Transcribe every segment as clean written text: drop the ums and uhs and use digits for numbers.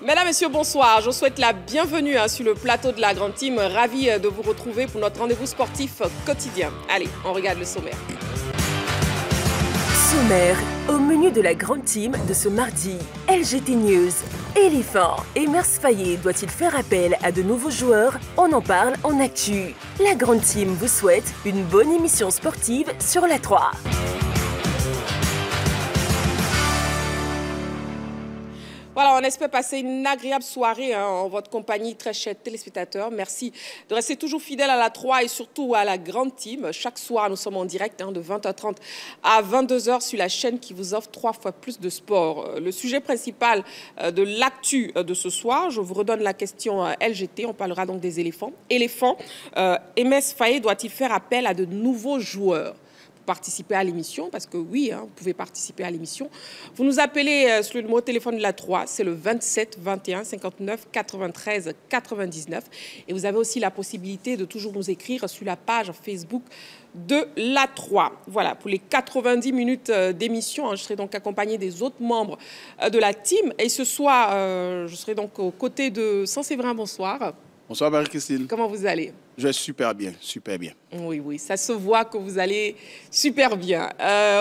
Mesdames, Messieurs, bonsoir. Je vous souhaite la bienvenue sur le plateau de la Grande Team. Ravi de vous retrouver pour notre rendez-vous sportif quotidien. Allez, on regarde le sommaire. Sommaire, au menu de la Grande Team de ce mardi, LGT News. Éléphant, Emers Faye doit-il faire appel à de nouveaux joueurs? On en parle en actu. La Grande Team vous souhaite une bonne émission sportive sur la 3. Voilà, on espère passer une agréable soirée en votre compagnie, très chers téléspectateurs. Merci de rester toujours fidèles à la 3 et surtout à la Grande Team. Chaque soir, nous sommes en direct de 20h30 à 22h sur la chaîne qui vous offre 3 fois plus de sport. Le sujet principal de l'actu de ce soir, je vous redonne la question LGT. On parlera donc des éléphants. Éléphant, Emers Faye doit-il faire appel à de nouveaux joueurs participer à l'émission, parce que oui, vous pouvez participer à l'émission. Vous nous appelez sur le numéro de téléphone de la 3, c'est le 27 21 59 93 99. Et vous avez aussi la possibilité de toujours nous écrire sur la page Facebook de la 3. Voilà, pour les 90 minutes d'émission, je serai donc accompagnée des autres membres de la team. Et ce soir, je serai donc aux côtés de Saint-Séverin. Bonsoir. Bonsoir Marie-Christine. Comment vous allez? Je vais super bien, super bien. Oui, oui, ça se voit que vous allez super bien.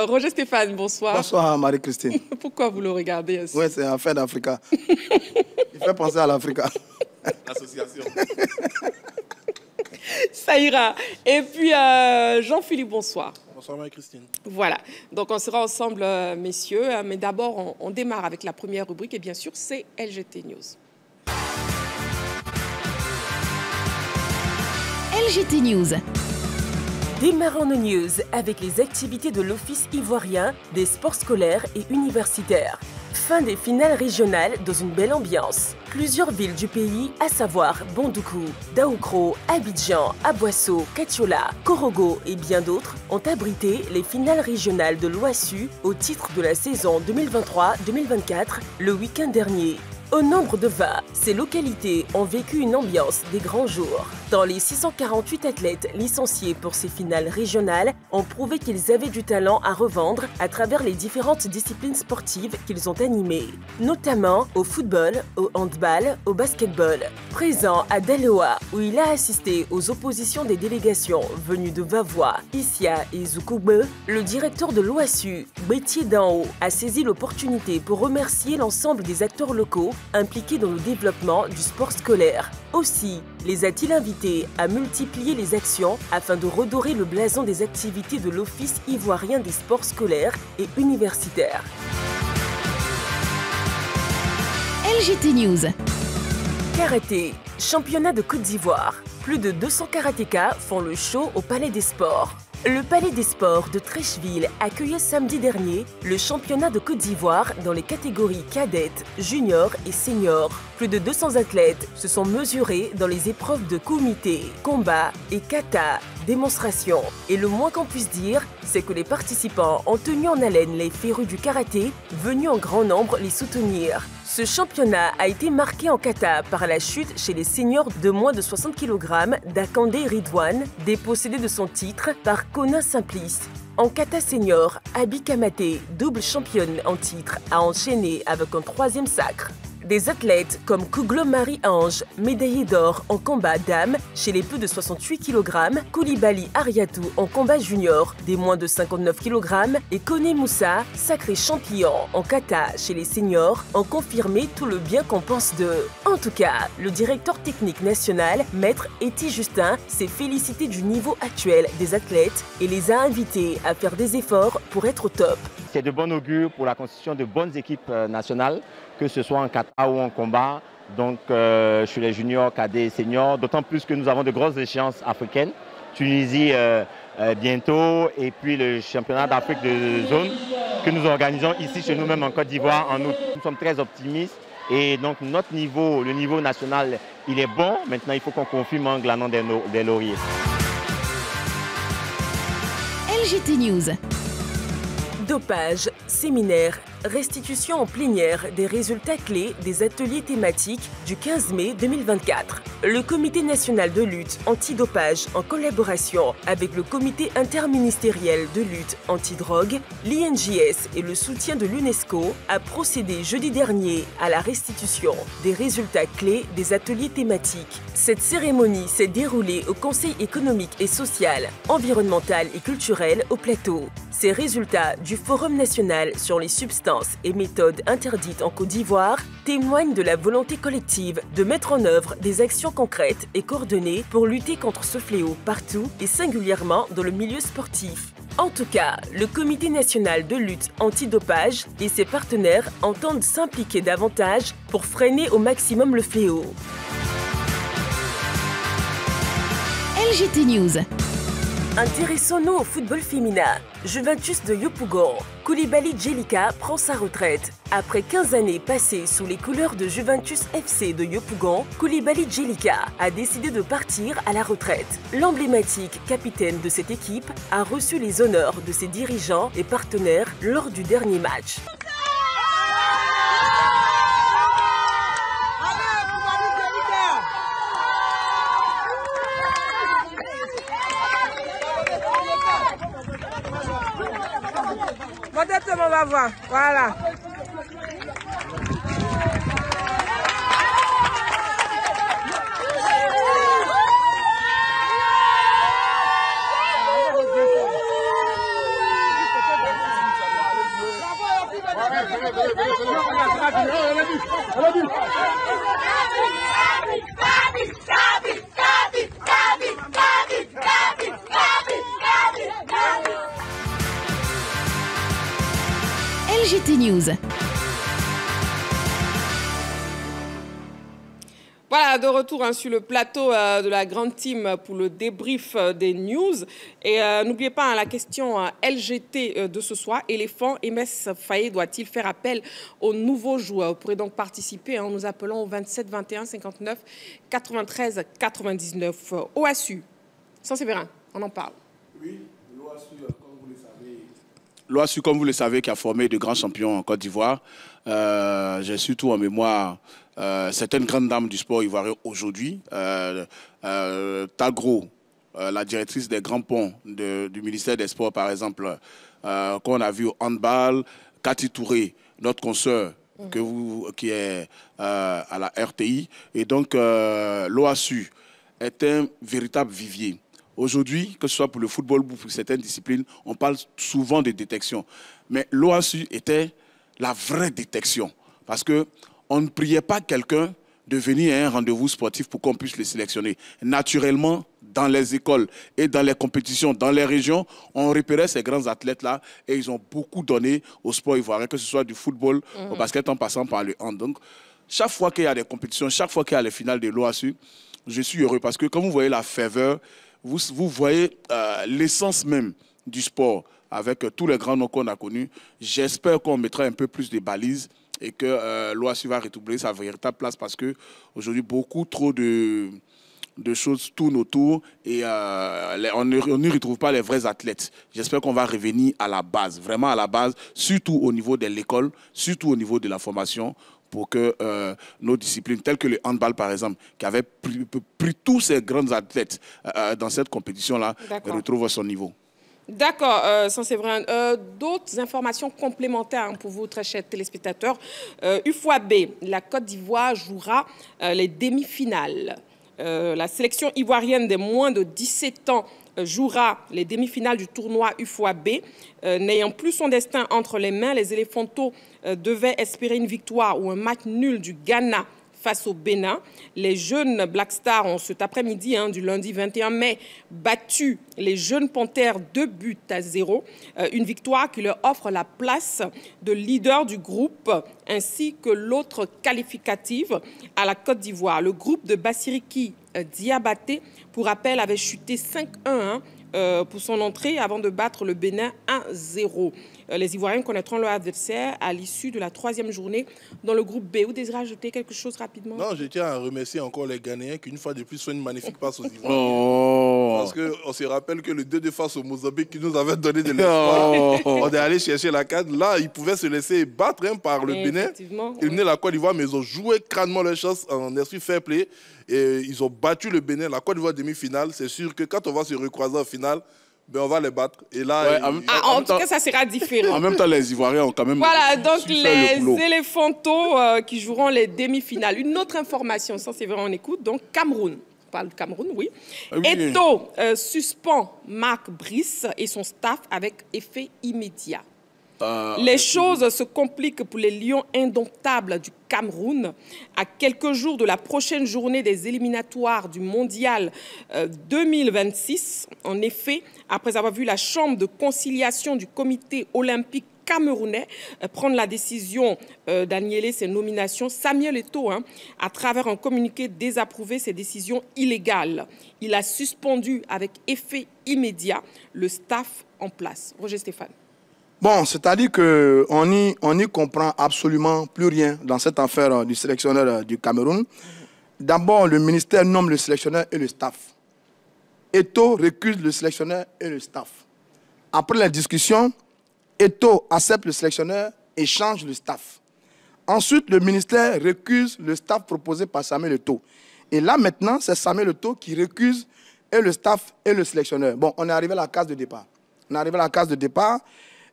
Roger Stéphane, bonsoir. Bonsoir Marie-Christine. Pourquoi vous le regardez ainsi? Oui, c'est un fait d'Africa. Il fait penser à l'Africa. L'association. Ça ira. Et puis, Jean-Philippe, bonsoir. Bonsoir Marie-Christine. Voilà, donc on sera ensemble, messieurs. Mais d'abord, on démarre avec la première rubrique et bien sûr, c'est LGT News. LGT News. Démarrons nos news avec les activités de l'Office ivoirien des sports scolaires et universitaires. Fin des finales régionales dans une belle ambiance. Plusieurs villes du pays, à savoir Bondoukou, Daoukro, Abidjan, Aboissau, Katiola, Korogo et bien d'autres, ont abrité les finales régionales de l'OASU au titre de la saison 2023-2024 le week-end dernier. Au nombre de 20, ces localités ont vécu une ambiance des grands jours. Dans les 648 athlètes licenciés pour ces finales régionales ont prouvé qu'ils avaient du talent à revendre à travers les différentes disciplines sportives qu'ils ont animées, notamment au football, au handball, au basketball. Présent à Daloa, où il a assisté aux oppositions des délégations venues de Vavois, Issia et Zoukoube, le directeur de l'OASU, Bétier Danho, a saisi l'opportunité pour remercier l'ensemble des acteurs locaux impliqués dans le développement du sport scolaire. Aussi, les a-t-il invités à multiplier les actions afin de redorer le blason des activités de l'Office ivoirien des sports scolaires et universitaires. LGT News. Karaté, championnat de Côte d'Ivoire. Plus de 200 karatékas font le show au Palais des Sports. Le Palais des Sports de Treichville accueillait samedi dernier le championnat de Côte d'Ivoire dans les catégories cadettes, juniors et seniors. Plus de 200 athlètes se sont mesurés dans les épreuves de kumité, combat et kata, démonstration. Et le moins qu'on puisse dire, c'est que les participants ont tenu en haleine les férus du karaté venus en grand nombre les soutenir. Ce championnat a été marqué en kata par la chute chez les seniors de moins de 60 kg d'Akandé Ridwan, dépossédé de son titre par Conin Simplice. En kata senior, Abi Kamaté, double championne en titre, a enchaîné avec un 3e sacre. Des athlètes comme Kouglo Marie-Ange, médaillée d'or en combat dames chez les plus de 68 kg, Koulibaly Ariatou en combat junior des moins de 59 kg et Koné Moussa, sacré champion en kata chez les seniors, ont confirmé tout le bien qu'on pense d'eux. En tout cas, le directeur technique national, Maître Eti Justin, s'est félicité du niveau actuel des athlètes et les a invités à faire des efforts pour être au top. C'est de bon augure pour la constitution de bonnes équipes nationales, que ce soit en kata ou en combat, donc chez les juniors, cadets et seniors, d'autant plus que nous avons de grosses échéances africaines. Tunisie bientôt, et puis le championnat d'Afrique de zone que nous organisons ici chez nous-mêmes en Côte d'Ivoire en août. Nous sommes très optimistes et donc notre niveau, le niveau national, il est bon. Maintenant, il faut qu'on confirme en glanant des lauriers. LGT News. Dopage, séminaire, restitution en plénière des résultats clés des ateliers thématiques du 15 mai 2024. Le Comité national de lutte antidopage, en collaboration avec le Comité interministériel de lutte antidrogue, l'INJS et le soutien de l'UNESCO, a procédé jeudi dernier à la restitution des résultats clés des ateliers thématiques. Cette cérémonie s'est déroulée au Conseil économique et social, environnemental et culturel au Plateau. Ces résultats du Forum national sur les substances et méthodes interdites en Côte d'Ivoire témoignent de la volonté collective de mettre en œuvre des actions concrètes et coordonnées pour lutter contre ce fléau partout et singulièrement dans le milieu sportif. En tout cas, le Comité national de lutte antidopage et ses partenaires entendent s'impliquer davantage pour freiner au maximum le fléau. LGT News. Intéressons-nous au football féminin. Juventus de Yopougon. Koulibaly Djelika prend sa retraite. Après 15 années passées sous les couleurs de Juventus FC de Yopougon, Koulibaly Djelika a décidé de partir à la retraite. L'emblématique capitaine de cette équipe a reçu les honneurs de ses dirigeants et partenaires lors du dernier match. Peut-être on va voir. Voilà. LGT News. Voilà, de retour sur le plateau de la grande team pour le débrief des news. Et n'oubliez pas la question LGT de ce soir. Éléphant, MS Faye doit-il faire appel aux nouveaux joueurs? Vous pourrez donc participer en nous appelant au 27 21 59 93 99. OASU, Saint-Séverin, on en parle. Oui, l'OASU, comme vous le savez, qui a formé de grands champions en Côte d'Ivoire. J'ai surtout en mémoire certaines grandes dames du sport ivoirien aujourd'hui. Tagro, la directrice des grands ponts du ministère des Sports, par exemple, qu'on a vu au handball. Cathy Touré, notre consoeur, qui est à la RTI. Et donc, l'OASU est un véritable vivier. Aujourd'hui, que ce soit pour le football ou pour certaines disciplines, on parle souvent de détection. Mais l'OASU était la vraie détection. Parce qu'on ne priait pas quelqu'un de venir à un rendez-vous sportif pour qu'on puisse le sélectionner. Naturellement, dans les écoles et dans les compétitions, dans les régions, on repérait ces grands athlètes-là et ils ont beaucoup donné au sport ivoirien, que ce soit du football, au basket, en passant par le hand. Donc, chaque fois qu'il y a des compétitions, chaque fois qu'il y a les finales de l'OASU, je suis heureux parce que quand vous voyez la ferveur, vous voyez l'essence même du sport avec tous les grands noms qu'on a connus. J'espère qu'on mettra un peu plus de balises et que l'OASU va redoubler sa véritable place parce qu'aujourd'hui, beaucoup trop de choses tournent autour et on n'y retrouve pas les vrais athlètes. J'espère qu'on va revenir à la base, vraiment à la base, surtout au niveau de l'école, surtout au niveau de la formation, pour que nos disciplines, telles que le handball par exemple, qui avait pris tous ces grands athlètes dans cette compétition-là, retrouvent son niveau. D'accord, Saint-Séverin. D'autres informations complémentaires pour vous, très chers téléspectateurs. UFOA-B, la Côte d'Ivoire jouera les demi-finales. La sélection ivoirienne des moins de 17 ans jouera les demi-finales du tournoi UFOA-B. N'ayant plus son destin entre les mains, les éléphantaux devaient espérer une victoire ou un match nul du Ghana face au Bénin. Les jeunes Black Stars ont cet après-midi, du lundi 21 mai, battu les jeunes Panthères 2-0. Une victoire qui leur offre la place de leader du groupe ainsi que l'autre qualificative à la Côte d'Ivoire. Le groupe de Bassiriki Diabaté, pour rappel, avait chuté 5-1 pour son entrée avant de battre le Bénin 1-0. Les Ivoiriens connaîtront leur adversaire à l'issue de la 3e journée dans le groupe B. Vous désirez ajouter quelque chose rapidement? Non, je tiens à remercier encore les Ghanéens qui, une fois de plus, font une magnifique passe aux Ivoiriens. Oh. Parce qu'on se rappelle que le 2-2 face au Mozambique qui nous avait donné de l'espoir, on est allé chercher la cadre. Là, ils pouvaient se laisser battre par le Bénin. Ils venaient la Côte d'Ivoire, mais ils ont joué crânement leur chance en esprit fair play. Et ils ont battu le Bénin, la Côte d'Ivoire demi-finale. C'est sûr que quand on va se recroiser en finale, ben on va les battre. Et là, ouais, en tout cas, ça sera différent. En même temps, les Ivoiriens ont quand même... Voilà, donc les éléphantos qui joueront les demi-finales. Une autre information, ça c'est vrai, on écoute. Donc Cameroun, on parle de Cameroun, oui. Eto'o suspend Marc Brice et son staff avec effet immédiat. Les choses se compliquent pour les Lions indomptables du Cameroun. À quelques jours de la prochaine journée des éliminatoires du Mondial 2026, en effet, après avoir vu la Chambre de conciliation du comité olympique camerounais prendre la décision d'annuler ses nominations, Samuel Eto'o, à travers un communiqué, désapprouvé ces décisions illégales. Il a suspendu avec effet immédiat le staff en place. Roger Stéphane. Bon, c'est-à-dire qu'on n'y comprend absolument plus rien dans cette affaire du sélectionneur du Cameroun. D'abord, le ministère nomme le sélectionneur et le staff. Eto'o récuse le sélectionneur et le staff. Après la discussion, Eto'o accepte le sélectionneur et change le staff. Ensuite, le ministère récuse le staff proposé par Samuel Eto'o. Et là, maintenant, c'est Samuel Eto'o qui récuse et le staff et le sélectionneur. Bon, on est arrivé à la case de départ.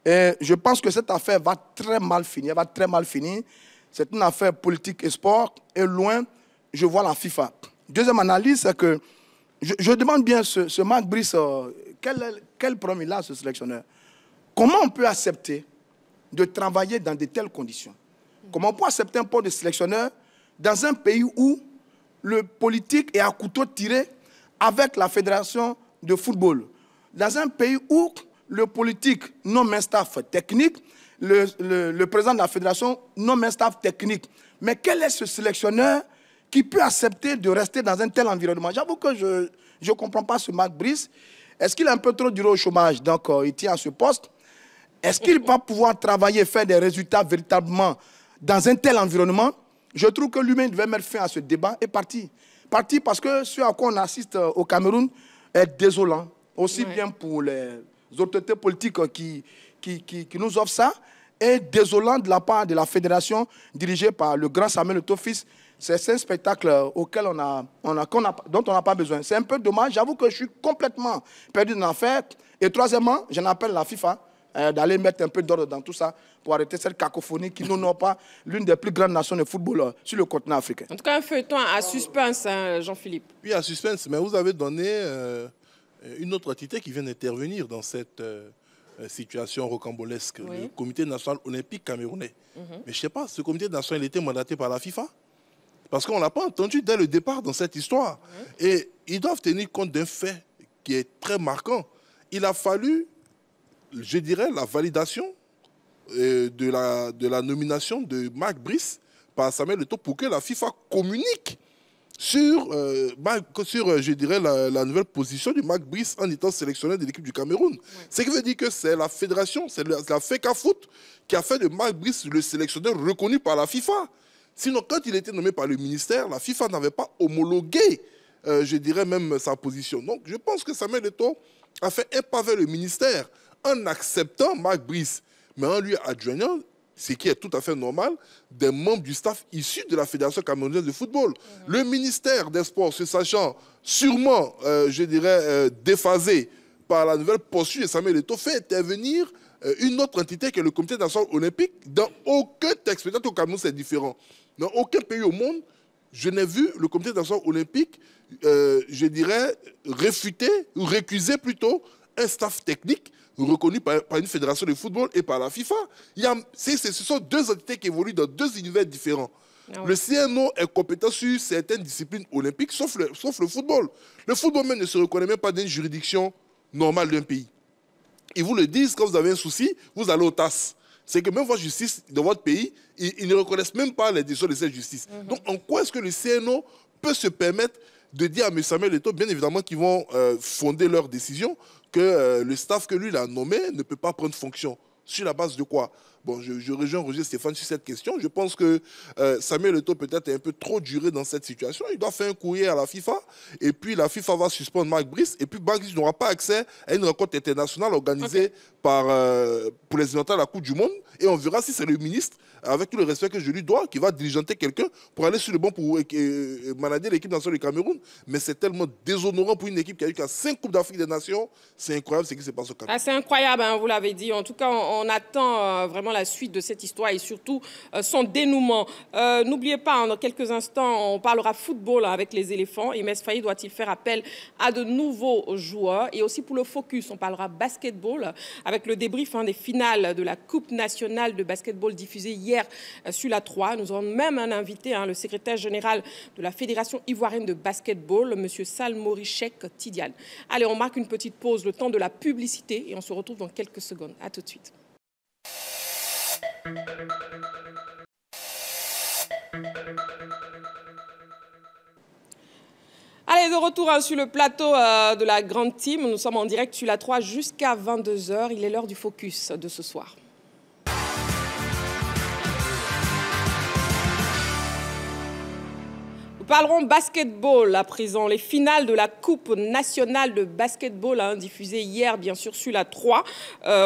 Et je pense que cette affaire va très mal finir. C'est une affaire politique et sport. Et loin, je vois la FIFA. Deuxième analyse, c'est que je demande bien ce Marc Brice, quel problème il a, ce sélectionneur? Comment on peut accepter de travailler dans de telles conditions? Comment on peut accepter un poste de sélectionneur dans un pays où le politique est à couteau tiré avec la fédération de football? Dans un pays où le politique nomme un staff technique, le président de la fédération nomme un staff technique. Mais quel est ce sélectionneur qui peut accepter de rester dans un tel environnement? J'avoue que je ne comprends pas ce Marc Brice. Est-ce qu'il a un peu trop duré au chômage, donc il tient à ce poste? Est-ce qu'il va pouvoir travailler, faire des résultats véritablement dans un tel environnement? Je trouve que lui-même devait mettre fin à ce débat et partir. Partir parce que ce à quoi on assiste au Cameroun est désolant, aussi bien pour les autorités politiques qui nous offrent ça, et désolant de la part de la fédération dirigée par le grand Samuel Eto'o fils. C'est un spectacle auquel dont on n'a pas besoin. C'est un peu dommage. J'avoue que je suis complètement perdu dans l'affaire. Et troisièmement, j'en appelle la FIFA d'aller mettre un peu d'ordre dans tout ça pour arrêter cette cacophonie qui nous n'a pas l'une des plus grandes nations de football sur le continent africain. En tout cas, un feuilleton à suspense, Jean-Philippe. Oui, à suspense, mais vous avez donné une autre entité qui vient d'intervenir dans cette situation rocambolesque, le Comité national olympique camerounais. Mais je ne sais pas, ce comité national était mandaté par la FIFA? Parce qu'on ne l'a pas entendu dès le départ dans cette histoire. Et ils doivent tenir compte d'un fait qui est très marquant. Il a fallu, je dirais, la validation de la nomination de Marc Brice par Samuel Eto'o pour que la FIFA communique sur je dirais, la nouvelle position de Marc Brice en étant sélectionneur de l'équipe du Cameroun. Ce qui veut dire que c'est la fédération, c'est la FECAFOOT qui a fait de Marc Brice le sélectionneur reconnu par la FIFA. Sinon, quand il était nommé par le ministère, la FIFA n'avait pas homologué, je dirais même sa position. Donc, je pense que Samuel Eto'o a fait un pas vers le ministère en acceptant Marc Brice, mais en lui adjoignant, ce qui est tout à fait normal, des membres du staff issus de la Fédération camerounaise de football. Le ministère des Sports, se sachant sûrement, je dirais, déphasé par la nouvelle posture de Samuel Eto'o, fait intervenir une autre entité qui est le Comité national olympique. Dans aucun texte, peut-être au Cameroun c'est différent, dans aucun pays au monde, je n'ai vu le Comité national olympique, je dirais, réfuter, ou récuser plutôt, un staff technique reconnu par une fédération de football et par la FIFA. Ce sont deux entités qui évoluent dans deux univers différents. Le CNO est compétent sur certaines disciplines olympiques, sauf le football. Le football même ne se reconnaît même pas d'une juridiction normale d'un pays. Ils vous le disent, quand vous avez un souci, vous allez au TAS. C'est que même votre justice dans votre pays, ils ne reconnaissent même pas les décisions de cette justice. Donc en quoi est-ce que le CNO peut se permettre de dire à M. Samuel Eto'o, bien évidemment, qu'ils vont fonder leurs décisions, que le staff que lui il a nommé ne peut pas prendre fonction. Sur la base de quoi? Bon, je rejoins Roger Stéphane sur cette question. Je pense que Samuel Eto'o peut-être est un peu trop duré dans cette situation. Il doit faire un courrier à la FIFA et puis la FIFA va suspendre Marc Brice et puis Marc Brice n'aura pas accès à une rencontre internationale organisée pour les événements de la Coupe du Monde et on verra si c'est le ministre, avec tout le respect que je lui dois, qui va diligenter quelqu'un pour aller sur le banc pour manager l'équipe nationale du Cameroun. Mais c'est tellement déshonorant pour une équipe qui a eu qu'à 5 Coupes d'Afrique des Nations. C'est incroyable ce qui se passe au Cameroun. C'est incroyable, hein, vous l'avez dit. En tout cas, on attend vraiment la suite de cette histoire et surtout son dénouement. N'oubliez pas, hein, dans quelques instants, on parlera football avec les éléphants. Et Mess Faye doit-il faire appel à de nouveaux joueurs? Et aussi pour le focus, on parlera basketball avec le débrief des finales de la Coupe nationale de basketball diffusée hier sur la 3. Nous aurons même un invité, le secrétaire général de la Fédération ivoirienne de basketball, M. Salmorichek Tidiane. Allez, on marque une petite pause, le temps de la publicité, et on se retrouve dans quelques secondes. À tout de suite. Allez, de retour sur le plateau de la grande team. Nous sommes en direct sur la 3 jusqu'à 22 h. Il est l'heure du focus de ce soir. Nous parlerons basketball à présent. Les finales de la Coupe nationale de basketball diffusée hier, bien sûr, sur la 3,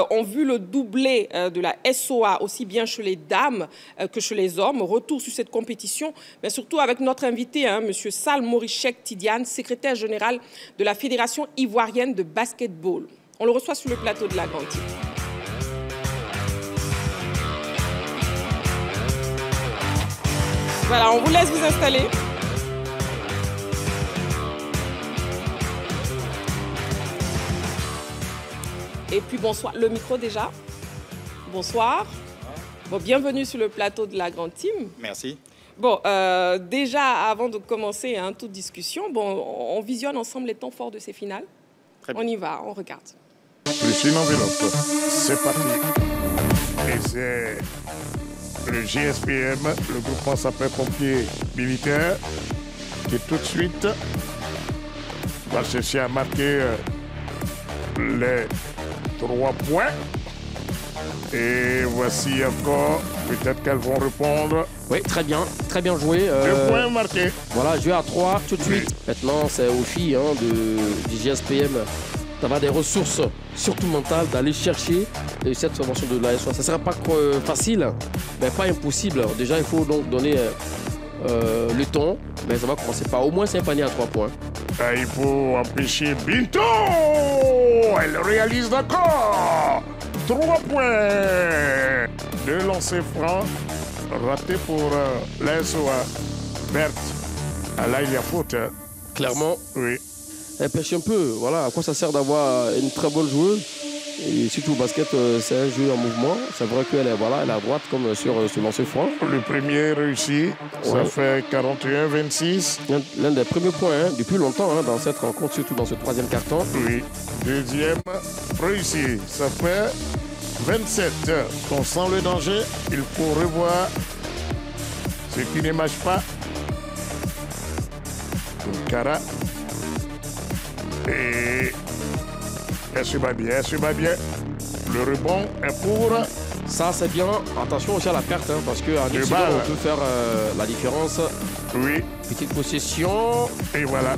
ont vu le doublé de la SOA, aussi bien chez les dames que chez les hommes. Retour sur cette compétition, mais surtout avec notre invité, M. Salmorichek Tidiane, secrétaire général de la Fédération ivoirienne de basketball. On le reçoit sur le plateau de la grande team. Voilà, on vous laisse vous installer. Et puis bonsoir, le micro déjà. Bonsoir. Bon, bienvenue sur le plateau de la grande team. Merci. Bon, déjà avant de commencer toute discussion, on visionne ensemble les temps forts de ces finales. Très bien. On y va, on regarde. Plus une enveloppe, c'est parti. Et c'est le GSPM, le groupement sapeurs-pompiers militaires, qui tout de suite va chercher à marquer les 3 points. Et voici encore, peut-être qu'elles vont répondre. Oui, très bien joué. 2 points marqués. Voilà, joué à 3 tout de suite. Maintenant, c'est aux filles du GSPM d'avoir des ressources, surtout mentales, d'aller chercher cette formation de la SOA. Ça ne sera pas facile, mais pas impossible. Déjà, il faut donc donner le ton, mais ça va commencer par au moins 5 paniers à 3 points. Il faut empêcher Binto. Elle réalise d'accord. 3 points. 2 lancers francs ratés pour la SOA. Berthe, là il y a faute. Clairement. Oui. Elle pêche un peu. Voilà, à quoi ça sert d'avoir une très bonne joueuse? Et surtout au basket, c'est un jeu en mouvement. C'est vrai qu'elle est, elle est à droite comme sur ce lancer franc. Le premier réussi, ça fait 41-26. L'un des premiers points depuis longtemps dans cette rencontre, surtout dans ce 3e carton. Oui. Deuxième réussi, ça fait 27. On sent le danger, il faut revoir ce qui ne marche pas. Cara. Et elle se bat bien, Le rebond est pour... Ça, c'est bien. Attention aussi à la perte, parce qu'en on peut faire la différence. Oui. Petite possession. Et voilà.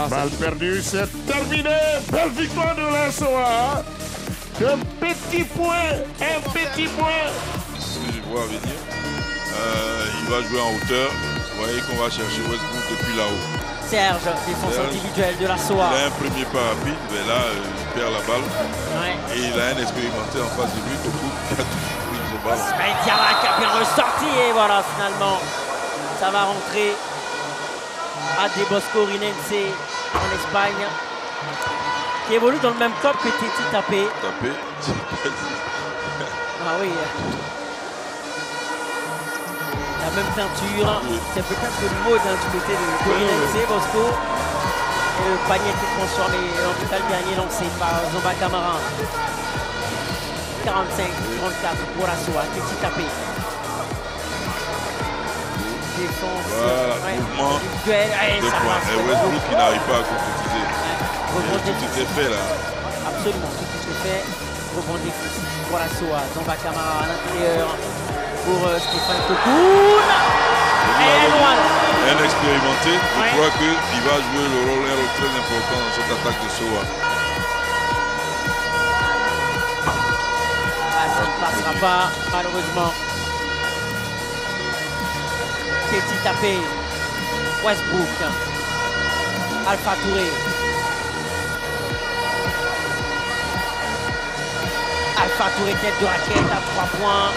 Balle perdue, c'est terminé. Belle victoire de la SOA. Un petit point. Ce que je vois venir, il va jouer en hauteur. Vous voyez qu'on va chercher Westbrook depuis là-haut. Serge, défense individuelle de la SOA. Il a un premier pas rapide, mais là, il perd la balle. Ouais. Et il a un expérimenté en face de lui, Toku, qui a tout pris de balle. Diarra qui a bien ressorti, et voilà, finalement, ça va rentrer à De Bosco Rinense en Espagne, qui évolue dans le même club que Titi Tapé. Ah oui. La même teinture, c'est peut-être le mode du côté de Rinense, Bosco. Et le panier qui est transformé en total dernier lancé par Zomba Camara. 45-34 pour la SOA, Titi Tapé. Défense, voilà, mouvement, 2 points. Et Westbrook qui n'arrive pas à concrétiser. Rebond Tout était fait là. Absolument, tout était fait. Rebond défensif pour la SOA. Zamba Camara à l'intérieur pour Stéphane Cocoon. Et loin. Un expérimenté, je crois qu'il va jouer un rôle très important dans cette attaque de SOA. Ça ne passera pas, malheureusement. Petit tapé. Westbrook. Alpha Touré. Alpha Touré, tête de raquette à 3 points.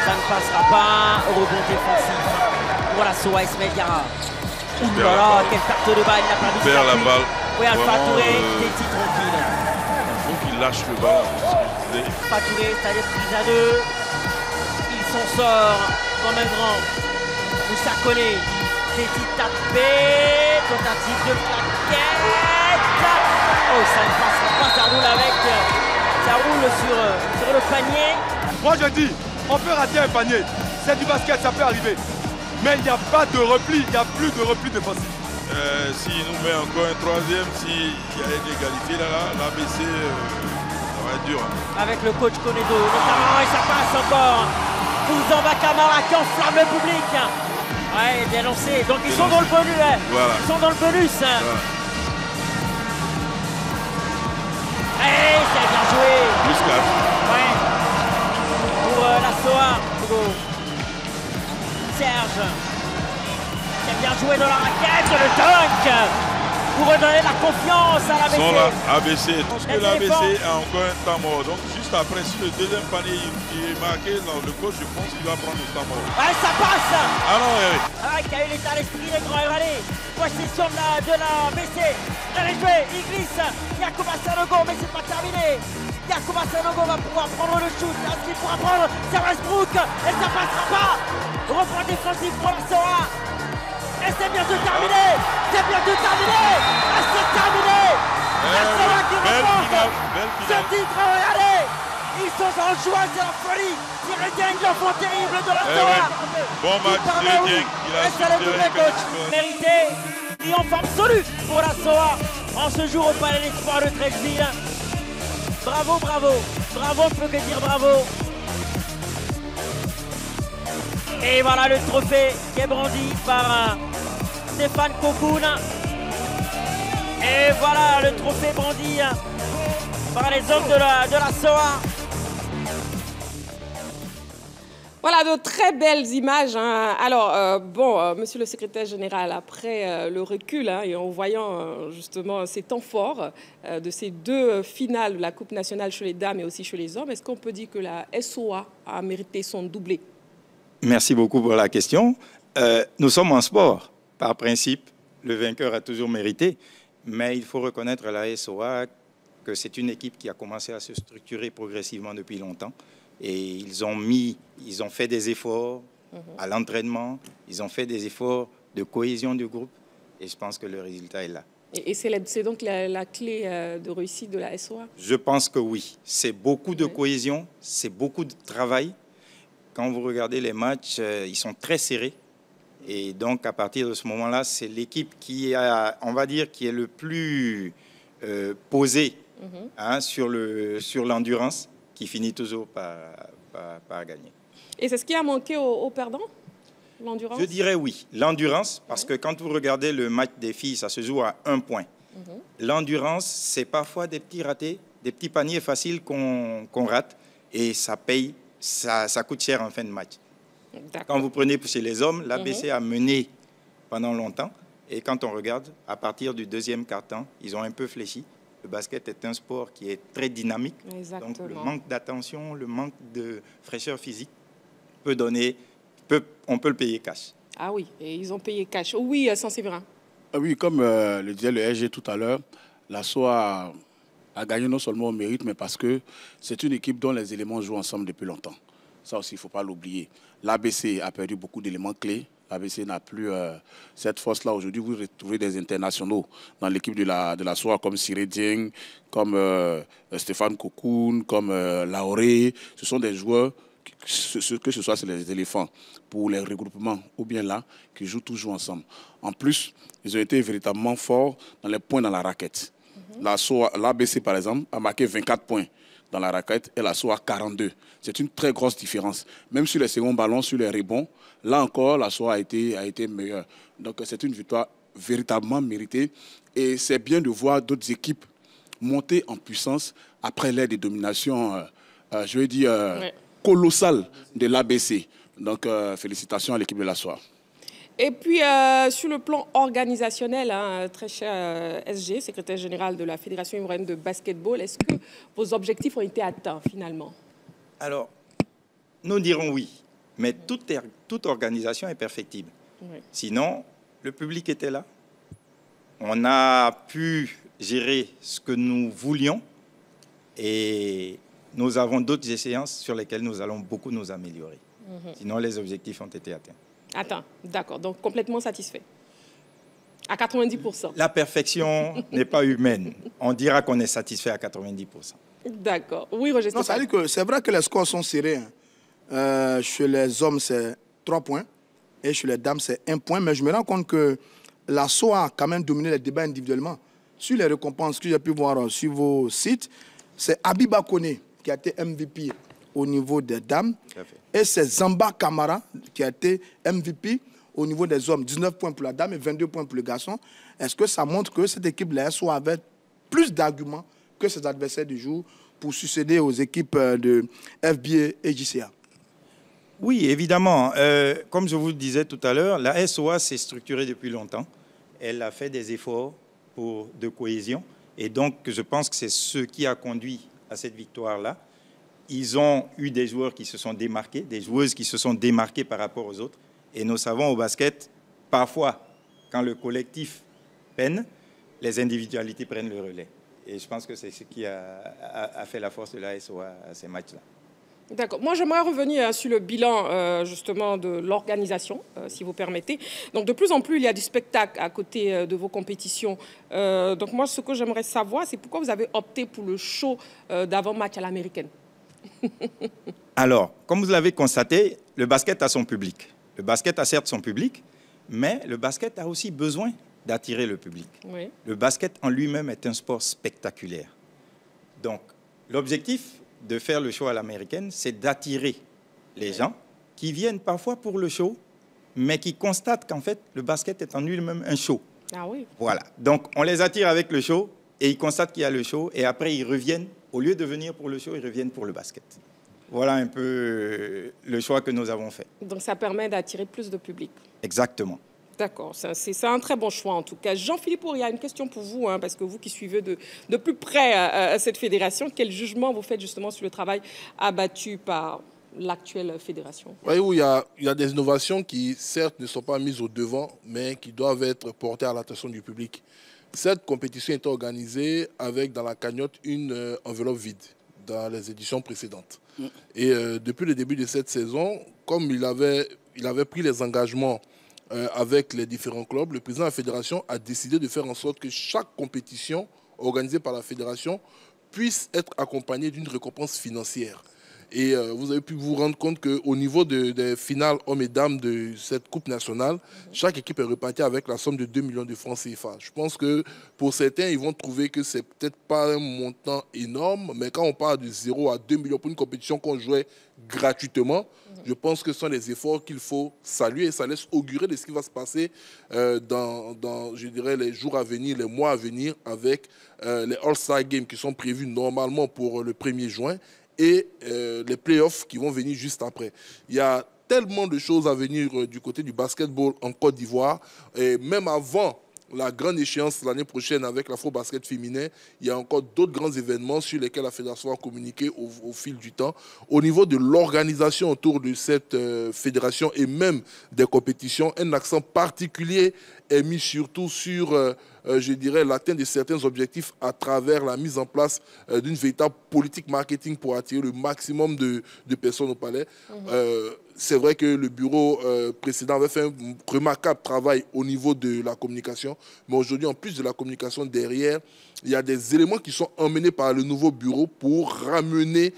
Ça ne passera pas. Rebond défensif pour la SOA Ismaël Diarra. Ouh là là, quelle perte de balle. Il n'a pas vu perd la balle. Oui, Alpha Touré, petit tranquille. Il faut qu'il lâche le ballon. Alpha Touré, c'est-à-dire prise à 2. Il s'en sort comme un grand. Moussa Koné. Petit tapé, tentative de plaquette. Oh, ça ne passera pas, ça roule avec. Ça roule sur le panier. Moi je dis, on peut rater un panier. C'est du basket, ça peut arriver. Mais il n'y a pas de repli, il n'y a plus de repli défensif. S'il nous met encore un troisième, s'il y a une égalité là, l'ABC, ça va être dur. Hein. Avec le coach Konedo, notamment, et ça passe encore. Zamba Camara qui enflamme le public. Ouais, bien lancé. Donc ils sont dans le bonus. Hein. Voilà. Ils sont dans le bonus. Hein. Voilà. Et c'est bien joué. Plus 4. Ouais. Pour la SOA. Serge. Qui a bien joué dans la raquette. Le dunk. Pour redonner la confiance à l'ABC. Sont là, ABC. Parce que l'ABC a encore un temps mort. Donc juste après, si le deuxième panier est marqué dans le coach, je pense qu'il va prendre le temps mort. Ouais, ça passe. Ah non, oui. Ah, qui a eu l'état d'esprit des grands allez. Possession de l'ABC. Elle est jouée, il glisse. Yacouba Sanogo, mais c'est pas terminé. Yacouba Sanogo va pouvoir prendre le shoot. Est-ce qu'il pourra prendre? C'est Westbrook. Et ça passera pas. Reprend défensif pour la SOA. Et c'est bientôt terminé. C'est bientôt terminé. Et c'est terminé. La SOA qui remporte ce titre. Regardez. Ils sont en joie, c'est la folie. Thierry Dieng, l'enfant terrible de la SOA. Bon match, Thierry Dieng. Et c'est le double coach. Mérité. Triomphe absolu pour la SOA en ce jour au Palais des Sports de Treichville. Bravo, bravo. Bravo, on ne peut que dire bravo. Et voilà le trophée qui est brandi par Stéphane Cocoon. Et voilà le trophée brandi par les hommes de la SOA. Voilà de très belles images. Hein. Alors, monsieur le secrétaire général, après le recul et en voyant justement ces temps forts de ces deux finales, la Coupe nationale chez les dames et aussi chez les hommes, est-ce qu'on peut dire que la SOA a mérité son doublé? Merci beaucoup pour la question. Nous sommes en sport. Par principe, le vainqueur a toujours mérité. Mais il faut reconnaître à la SOA que c'est une équipe qui a commencé à se structurer progressivement depuis longtemps. Et ils ont fait des efforts à l'entraînement, ils ont fait des efforts de cohésion du groupe. Et je pense que le résultat est là. Et c'est donc la clé de réussite de la SOA? Je pense que oui. C'est beaucoup de cohésion, c'est beaucoup de travail. Quand vous regardez les matchs, ils sont très serrés. Et donc, à partir de ce moment-là, c'est l'équipe qui on va dire, qui est le plus posée sur l'endurance, qui finit toujours par gagner. Et c'est ce qui a manqué aux perdants, l'endurance? Je dirais oui, l'endurance, parce que quand vous regardez le match des filles, ça se joue à 1 point. L'endurance, c'est parfois des petits ratés, des petits paniers faciles qu'on rate, et ça paye, ça coûte cher en fin de match. Quand vous prenez chez les hommes, l'ABC a mené pendant longtemps, et quand on regarde, à partir du deuxième quart-temps, ils ont un peu fléchi. Le basket est un sport qui est très dynamique. Exactement. Donc le manque d'attention, le manque de fraîcheur physique on peut le payer cash. Ah oui, et ils ont payé cash. Oui, Saint-Séverin. Oui, comme le disait le SG tout à l'heure, la SOA a gagné non seulement au mérite, mais parce que c'est une équipe dont les éléments jouent ensemble depuis longtemps. Ça aussi, il ne faut pas l'oublier. L'ABC a perdu beaucoup d'éléments clés. L'ABC n'a plus cette force-là. Aujourd'hui, vous retrouvez des internationaux dans l'équipe de la SOA, comme Thierry Dieng, comme Stéphane Cocoon, comme Laoré. Ce sont des joueurs, que ce soit sur les éléphants, pour les regroupements, ou bien là, qui jouent toujours ensemble. En plus, ils ont été véritablement forts dans les points dans la raquette. L'ABC, par exemple, a marqué 24 points dans la raquette et la SOA 42. C'est une très grosse différence. Même sur les seconds ballons, sur les rebonds, là encore, la SOA a été meilleure. Donc c'est une victoire véritablement méritée. Et c'est bien de voir d'autres équipes monter en puissance après l'ère des dominations, je veux dire, colossales de l'ABC. Donc félicitations à l'équipe de la SOA. Et puis, sur le plan organisationnel, hein, très cher SG, secrétaire général de la Fédération ivoirienne de basketball, est-ce que vos objectifs ont été atteints finalement? Alors, nous dirons oui, mais toute organisation est perfectible. Oui. Sinon, le public était là. On a pu gérer ce que nous voulions et nous avons d'autres échéances sur lesquelles nous allons beaucoup nous améliorer. Sinon, les objectifs ont été atteints. Attends, d'accord. Donc, complètement satisfait. À 90%. La perfection n'est pas humaine. On dira qu'on est satisfait à 90%. D'accord. Oui, Roger. Non, ça veut dire que c'est vrai que les scores sont serrés. Hein. Chez les hommes, c'est 3 points. Et chez les dames, c'est 1 point. Mais je me rends compte que la SOA a quand même dominé les débats individuellement. Sur les récompenses que j'ai pu voir sur vos sites, c'est Abiba Kone qui a été MVP au niveau des dames. Et c'est Zamba Kamara qui a été MVP au niveau des hommes. 19 points pour la dame et 22 points pour le garçon. Est-ce que ça montre que cette équipe-là SOA avait plus d'arguments que ses adversaires du jour pour succéder aux équipes de FBA et JCA? Oui, évidemment. Comme je vous le disais tout à l'heure, la SOA s'est structurée depuis longtemps. Elle a fait des efforts de cohésion. Et donc, je pense que c'est ce qui a conduit à cette victoire-là. Ils ont eu des joueurs qui se sont démarqués, des joueuses qui se sont démarquées par rapport aux autres. Et nous savons au basket, parfois, quand le collectif peine, les individualités prennent le relais. Et je pense que c'est ce qui a fait la force de la SOA à ces matchs-là. D'accord. Moi, j'aimerais revenir sur le bilan, justement, de l'organisation, si vous permettez. Donc, de plus en plus, il y a du spectacle à côté de vos compétitions. Donc, moi, ce que j'aimerais savoir, c'est pourquoi vous avez opté pour le show d'avant-match à l'américaine. Alors, comme vous l'avez constaté, le basket a son public. Le basket a certes son public, mais le basket a aussi besoin d'attirer le public. Oui. Le basket en lui-même est un sport spectaculaire. Donc, l'objectif de faire le show à l'américaine, c'est d'attirer les gens qui viennent parfois pour le show, mais qui constatent qu'en fait, le basket est en lui-même un show. Ah oui. Voilà. Donc, on les attire avec le show et ils constatent qu'il y a le show et après, ils reviennent. Au lieu de venir pour le show, ils reviennent pour le basket. Voilà un peu le choix que nous avons fait. Donc, ça permet d'attirer plus de public. Exactement. D'accord, c'est un très bon choix en tout cas. Jean-Philippe Ouria, une question pour vous, hein, parce que vous qui suivez de plus près cette fédération, quel jugement vous faites justement sur le travail abattu par l'actuelle fédération? Oui, il y a des innovations qui, certes, ne sont pas mises au devant, mais qui doivent être portées à l'attention du public. Cette compétition est organisée avec dans la cagnotte une enveloppe vide dans les éditions précédentes. Et depuis le début de cette saison, comme il avait pris les engagements avec les différents clubs, le président de la fédération a décidé de faire en sorte que chaque compétition organisée par la fédération puisse être accompagnée d'une récompense financière. Et vous avez pu vous rendre compte qu'au niveau des finales hommes et dames de cette Coupe nationale, chaque équipe est repartie avec la somme de 2 millions de francs CFA. Je pense que pour certains, ils vont trouver que c'est peut-être pas un montant énorme, mais quand on parle de 0 à 2 millions pour une compétition qu'on jouait gratuitement, je pense que ce sont des efforts qu'il faut saluer et ça laisse augurer de ce qui va se passer dans je dirais, les jours à venir, les mois à venir avec les All-Star Games qui sont prévus normalement pour le 1er juin. Et les playoffs qui vont venir juste après. Il y a tellement de choses à venir du côté du basketball en Côte d'Ivoire. Et même avant la grande échéance l'année prochaine avec l'Afro-Basket féminin, il y a encore d'autres grands événements sur lesquels la fédération va communiquer au fil du temps. Au niveau de l'organisation autour de cette fédération et même des compétitions, un accent particulier est mis surtout sur, je dirais, l'atteinte de certains objectifs à travers la mise en place d'une véritable politique marketing pour attirer le maximum de personnes au palais. C'est vrai que le bureau précédent avait fait un remarquable travail au niveau de la communication, mais aujourd'hui, en plus de la communication derrière, il y a des éléments qui sont emmenés par le nouveau bureau pour ramener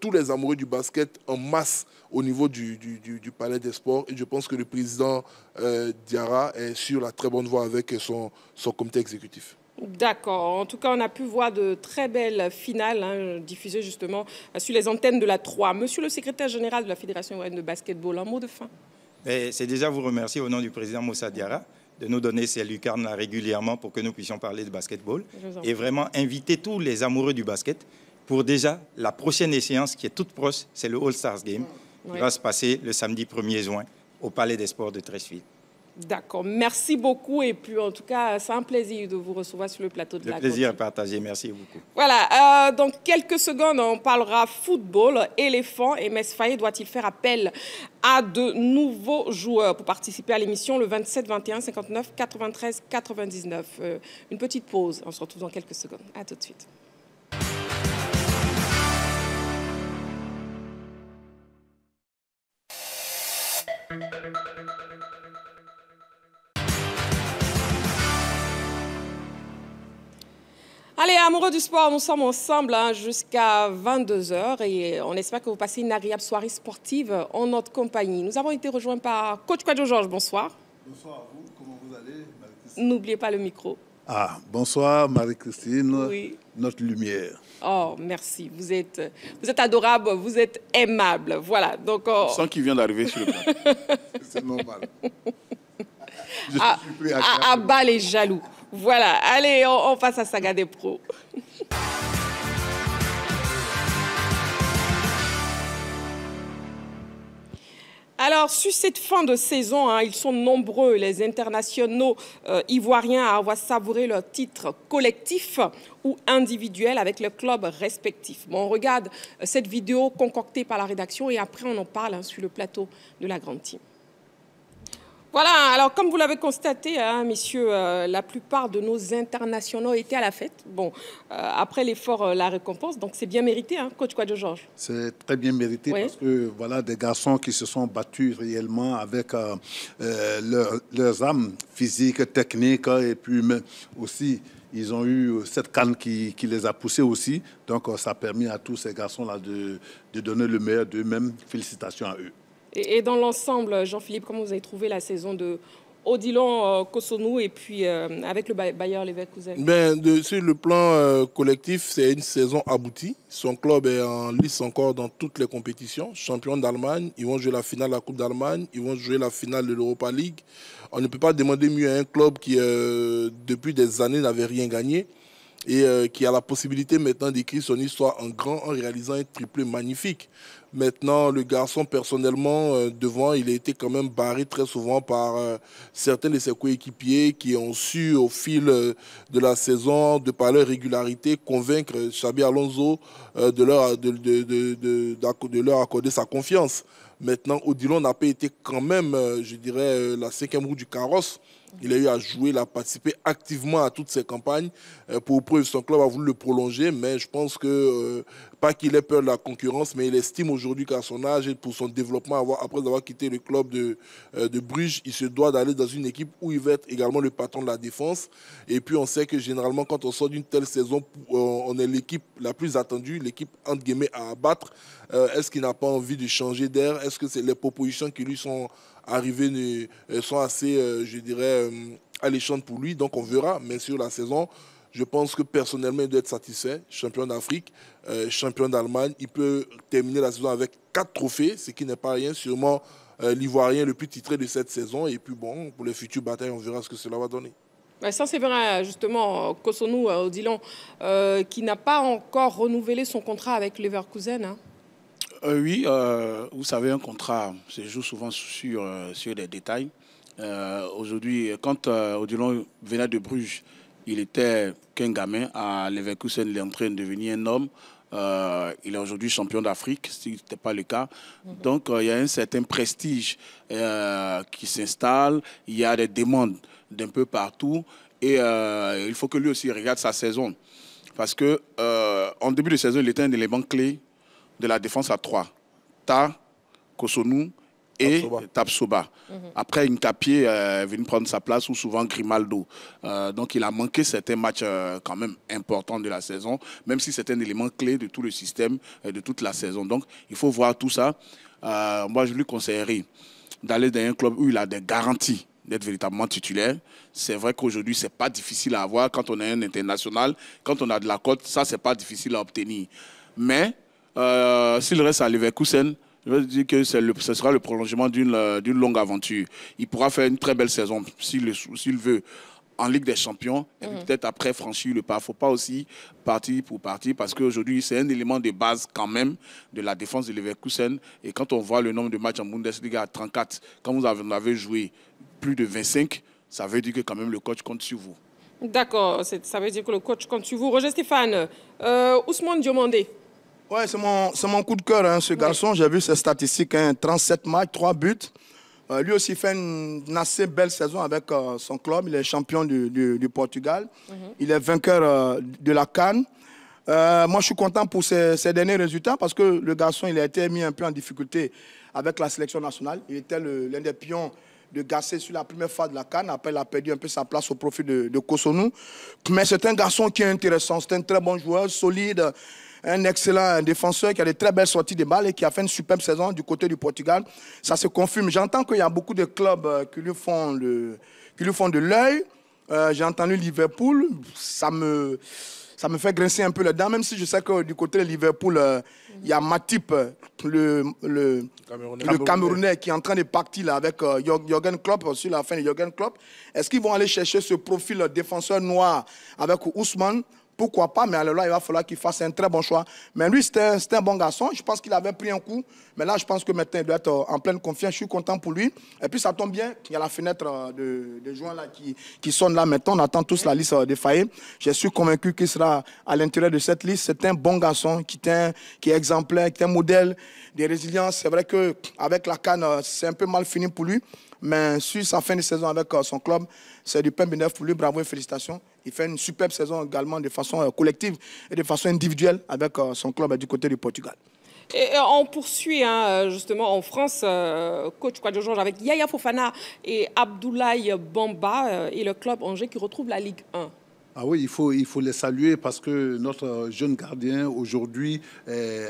tous les amoureux du basket en masse au niveau du palais des sports. Et je pense que le président Diarra est sur la très bonne voie avec son comité exécutif. D'accord. En tout cas, on a pu voir de très belles finales diffusées justement sur les antennes de la 3. Monsieur le secrétaire général de la Fédération ivoirienne de basketball, un mot de fin. C'est déjà vous remercier au nom du président Moussa Diarra de nous donner ces lucarnes régulièrement pour que nous puissions parler de basketball et vraiment inviter tous les amoureux du basket pour déjà la prochaine échéance qui est toute proche, c'est le All-Stars Game qui va se passer le samedi 1er juin au Palais des Sports de Treichville. D'accord, merci beaucoup et puis en tout cas, c'est un plaisir de vous recevoir sur le plateau de la Le plaisir est partagé, merci beaucoup. Voilà, dans quelques secondes, on parlera football, éléphant et Mesfaye doit-il faire appel à de nouveaux joueurs pour participer à l'émission le 27 21 59 93 99. Une petite pause, on se retrouve dans quelques secondes. À tout de suite. Allez, amoureux du sport, nous sommes ensemble jusqu'à 22 h et on espère que vous passez une agréable soirée sportive en notre compagnie. Nous avons été rejoints par Coach Kwadjo Georges. Bonsoir. Bonsoir à vous. Comment vous allez, Marie-Christine? N'oubliez pas le micro. Ah, bonsoir Marie-Christine, oui. Notre lumière. Oh, merci. Vous êtes adorable, vous êtes aimable. Voilà. Donc, sans qu'il vient d'arriver sur le plateau. C'est normal. À bas les jaloux. Voilà, allez, on passe à Saga des pros. Alors, sur cette fin de saison, ils sont nombreux, les internationaux ivoiriens, à avoir savouré leur titre collectif ou individuel avec leurs clubs respectifs. Bon, on regarde cette vidéo concoctée par la rédaction et après, on en parle sur le plateau de la Grande Team. Voilà, alors comme vous l'avez constaté, messieurs, la plupart de nos internationaux étaient à la fête. Bon, après l'effort, la récompense, donc c'est bien mérité, Coach Kwadjo Georges. C'est très bien mérité parce que voilà des garçons qui se sont battus réellement avec leurs âmes physiques, techniques et puis aussi ils ont eu cette canne qui les a poussés aussi. Donc ça a permis à tous ces garçons-là de donner le meilleur d'eux-mêmes. Félicitations à eux. Et dans l'ensemble, Jean-Philippe, comment vous avez trouvé la saison de Odilon Cotonou et puis avec le Bayer Leverkusen? Sur le plan collectif, c'est une saison aboutie. Son club est en lice encore dans toutes les compétitions. Champion d'Allemagne, ils vont jouer la finale de la Coupe d'Allemagne, ils vont jouer la finale de l'Europa League. On ne peut pas demander mieux à un club qui, depuis des années, n'avait rien gagné et qui a la possibilité maintenant d'écrire son histoire en grand en réalisant un triplé magnifique. Maintenant, le garçon, personnellement, devant, il a été quand même barré très souvent par certains de ses coéquipiers qui ont su, au fil de la saison, de par leur régularité, convaincre Xabi Alonso de leur accorder sa confiance. Maintenant, Odilon n'a pas été quand même, je dirais, la 5e roue du carrosse. Il a eu à jouer, il a participé activement à toutes ces campagnes. Pour preuve, son club a voulu le prolonger, mais je pense que, pas qu'il ait peur de la concurrence, mais il estime aujourd'hui qu'à son âge et pour son développement, après avoir quitté le club de Bruges, il se doit d'aller dans une équipe où il va être également le patron de la défense. Et puis on sait que généralement, quand on sort d'une telle saison, on est l'équipe la plus attendue, l'équipe entre guillemets à abattre. Est-ce qu'il n'a pas envie de changer d'air? Est-ce que les propositions qui lui sont arrivées sont assez, je dirais, alléchantes pour lui? Donc on verra, mais sur la saison, je pense que personnellement, il doit être satisfait. Champion d'Afrique, champion d'Allemagne. Il peut terminer la saison avec 4 trophées, ce qui n'est pas rien. Sûrement l'Ivoirien le plus titré de cette saison. Et puis bon, pour les futures batailles, on verra ce que cela va donner. Ça, c'est vrai, justement, Cotonou, Odilon, qui n'a pas encore renouvelé son contrat avec Leverkusen. Oui, vous savez, un contrat se joue souvent sur des détails. Aujourd'hui, quand Odilon venait de Bruges, il était qu'un gamin. À Leverkusen, il est en train de devenir un homme. Il est aujourd'hui champion d'Afrique, ce n'était pas le cas. Donc, il y a un certain prestige qui s'installe. Il y a des demandes d'un peu partout. Et il faut que lui aussi regarde sa saison. Parce qu'en début de saison, il était un élément clé de la défense à 3. Ta, Cotonou et Tapsoba. Après, Nkapié est venu prendre sa place ou souvent Grimaldo. Donc, il a manqué certains matchs quand même importants de la saison, même si c'est un élément clé de tout le système, de toute la saison. Donc, il faut voir tout ça. Moi, je lui conseillerais d'aller dans un club où il a des garanties d'être véritablement titulaire. C'est vrai qu'aujourd'hui, ce n'est pas difficile à avoir. Quand on est un international, quand on a de la cote, ça, ce n'est pas difficile à obtenir. Mais s'il reste à Leverkusen, je veux dire que ce sera le prolongement d'une longue aventure. Il pourra faire une très belle saison s'il veut en Ligue des Champions, et peut-être après franchir le pas. Il ne faut pas aussi partir pour partir, parce qu'aujourd'hui, c'est un élément de base quand même de la défense de Leverkusen. Et quand on voit le nombre de matchs en Bundesliga à 34, quand vous en avez joué plus de 25, ça veut dire que quand même le coach compte sur vous. D'accord, ça veut dire que le coach compte sur vous. Roger Stéphane, Ousmane Diomandé. Oui, c'est mon coup de cœur, hein, ce garçon. J'ai vu ses statistiques, hein, 37 matchs, 3 buts. Lui aussi fait une assez belle saison avec son club. Il est champion du Portugal. Il est vainqueur de la CAN. Moi, je suis content pour ses derniers résultats parce que le garçon, il a été mis un peu en difficulté avec la sélection nationale. Il était l'un des pions de Gassé sur la première phase de la CAN. Après, il a perdu un peu sa place au profit de Cotonou. Mais c'est un garçon qui est intéressant. C'est un très bon joueur, solide. Un excellent défenseur qui a de très belles sorties de balles et qui a fait une superbe saison du côté du Portugal. Ça se confirme. J'entends qu'il y a beaucoup de clubs qui lui font de l'œil. J'ai entendu Liverpool. Ça me fait grincer un peu les dents, même si je sais que du côté de Liverpool, il y a Matip, le Camerounais, qui est en train de partir là, avec Jürgen Klopp, sur la fin de Jürgen Klopp. Est-ce qu'ils vont aller chercher ce profil défenseur noir avec Ousmane? Pourquoi pas, mais alors là, il va falloir qu'il fasse un très bon choix. Mais lui, c'était un bon garçon. Je pense qu'il avait pris un coup. Mais là, je pense que maintenant, il doit être en pleine confiance. Je suis content pour lui. Et puis, ça tombe bien. Il y a la fenêtre de juin là, qui sonne là maintenant. On attend tous la liste des failles. Je suis convaincu qu'il sera à l'intérieur de cette liste. C'est un bon garçon qui est exemplaire, qui est un modèle de résilience. C'est vrai qu'avec la CAN, c'est un peu mal fini pour lui. Mais sur sa fin de saison avec son club, c'est du pain bénéf pour lui. Bravo et félicitations. Il fait une superbe saison également de façon collective et de façon individuelle avec son club du côté du Portugal. Et on poursuit justement en France, coach Kwadjo Georges, avec Yaya Fofana et Abdoulaye Bamba et le club Angers qui retrouve la Ligue 1. Ah oui, il faut les saluer parce que notre jeune gardien aujourd'hui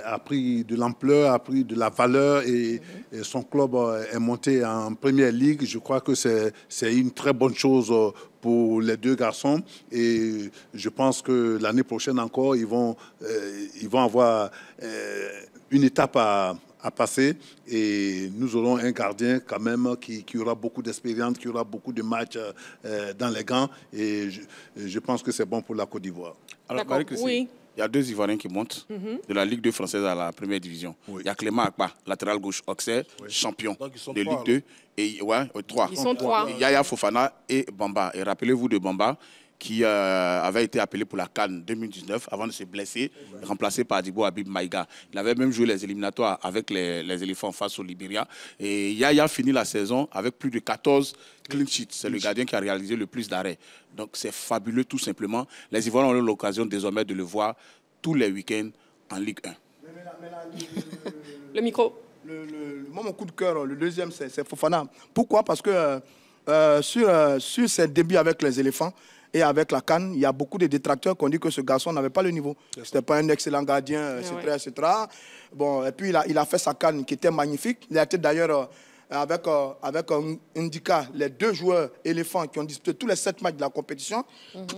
a pris de l'ampleur, a pris de la valeur et son club est monté en première ligue. Je crois que c'est une très bonne chose pour les deux garçons et je pense que l'année prochaine encore, ils vont avoir une étape à passer et nous aurons un gardien quand même qui aura beaucoup d'expérience, qui aura beaucoup de matchs dans les gants et je pense que c'est bon pour la Côte d'Ivoire. Alors, oui. Il y a 2 Ivoiriens qui montent de la Ligue 2 française à la première division. Oui. Il y a Clément Akpa, latéral gauche Auxerre, champion de Ligue 2. Et, 3. Ils sont 3. Yaya Fofana et Bamba. Et rappelez-vous de Bamba, qui avait été appelé pour la CAN 2019 avant de se blesser, remplacé par Dibo Habib Maïga. Il avait même joué les éliminatoires avec les éléphants face au Libéria. Et Yaya finit la saison avec plus de 14 clean sheets. C'est le gardien qui a réalisé le plus d'arrêts. Donc c'est fabuleux tout simplement. Les Ivoiriens ont l'occasion désormais de le voir tous les week-ends en Ligue 1. Le micro. Moi, mon coup de cœur, le deuxième, c'est Fofana. Pourquoi? Parce que sur ses débuts avec les éléphants, et avec la CAN, il y a beaucoup de détracteurs qui ont dit que ce garçon n'avait pas le niveau. Ce n'était pas un excellent gardien, etc. Bon, et puis, il a fait sa CAN qui était magnifique. Il a été d'ailleurs avec Indika, les 2 joueurs éléphants qui ont disputé tous les 7 matchs de la compétition.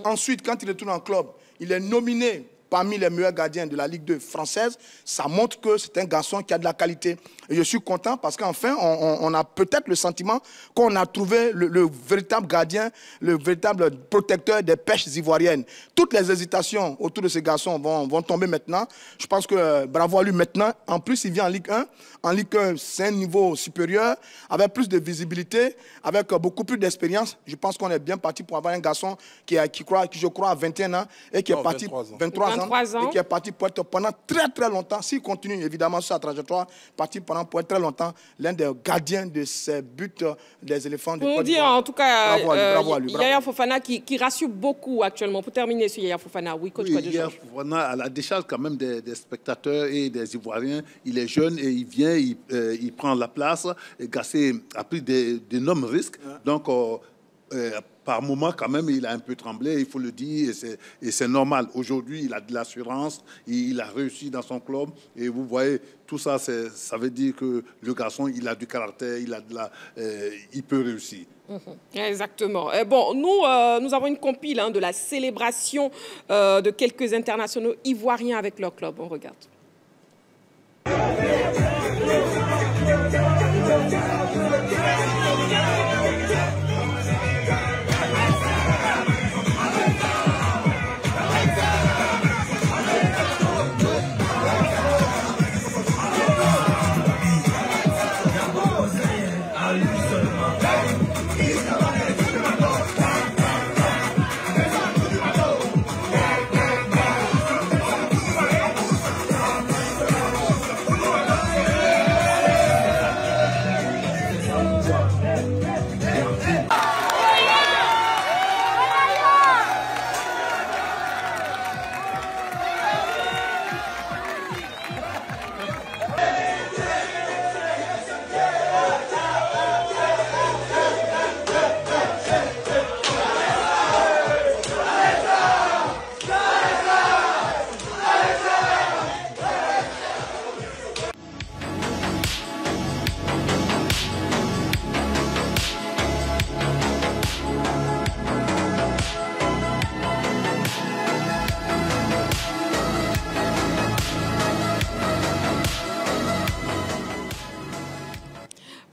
Ensuite, quand il retourne en club, il est nominé parmi les meilleurs gardiens de la Ligue 2 française. Ça montre que c'est un garçon qui a de la qualité. Et je suis content parce qu'enfin, on a peut-être le sentiment qu'on a trouvé le véritable gardien, le véritable protecteur des pêches ivoiriennes. Toutes les hésitations autour de ces garçons vont tomber maintenant. Je pense que bravo à lui maintenant. En plus, il vient en Ligue 1. En Ligue 1, c'est un niveau supérieur, avec plus de visibilité, avec beaucoup plus d'expérience. Je pense qu'on est bien parti pour avoir un garçon qui je crois, a 21 ans et qui est parti 23 ans. Et qui est parti pour être pendant très très longtemps, s'il continue évidemment sur sa trajectoire, parti pour être très longtemps l'un des gardiens de ces buts des éléphants de Côte d'Ivoire. En tout cas, bravo à lui. Yaya Fofana qui rassure beaucoup actuellement. Pour terminer sur Yaya Fofana, oui, coach Kwadjo Georges. Yaya Fofana, à la décharge quand même des spectateurs et des Ivoiriens, il est jeune et il vient, il prend la place. Et Gassé a pris d'énormes risques. Donc, par moment, quand même, il a un peu tremblé, il faut le dire, et c'est normal. Aujourd'hui, il a de l'assurance, il a réussi dans son club, et vous voyez, tout ça, ça veut dire que le garçon, il a du caractère, il peut réussir. Exactement. Bon, nous avons une compile de la célébration de quelques internationaux ivoiriens avec leur club. On regarde.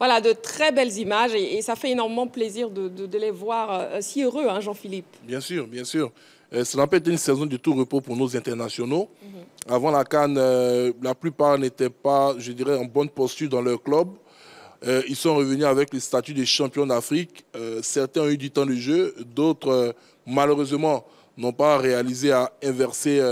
Voilà, de très belles images et ça fait énormément plaisir de les voir si heureux, hein, Jean-Philippe. Bien sûr, bien sûr. Ça n'a pas été une saison de tout repos pour nos internationaux. Avant la CAN, la plupart n'étaient pas, je dirais, en bonne posture dans leur club. Ils sont revenus avec le statut de champion d'Afrique. Certains ont eu du temps de jeu, d'autres, malheureusement, n'ont pas réalisé à inverser,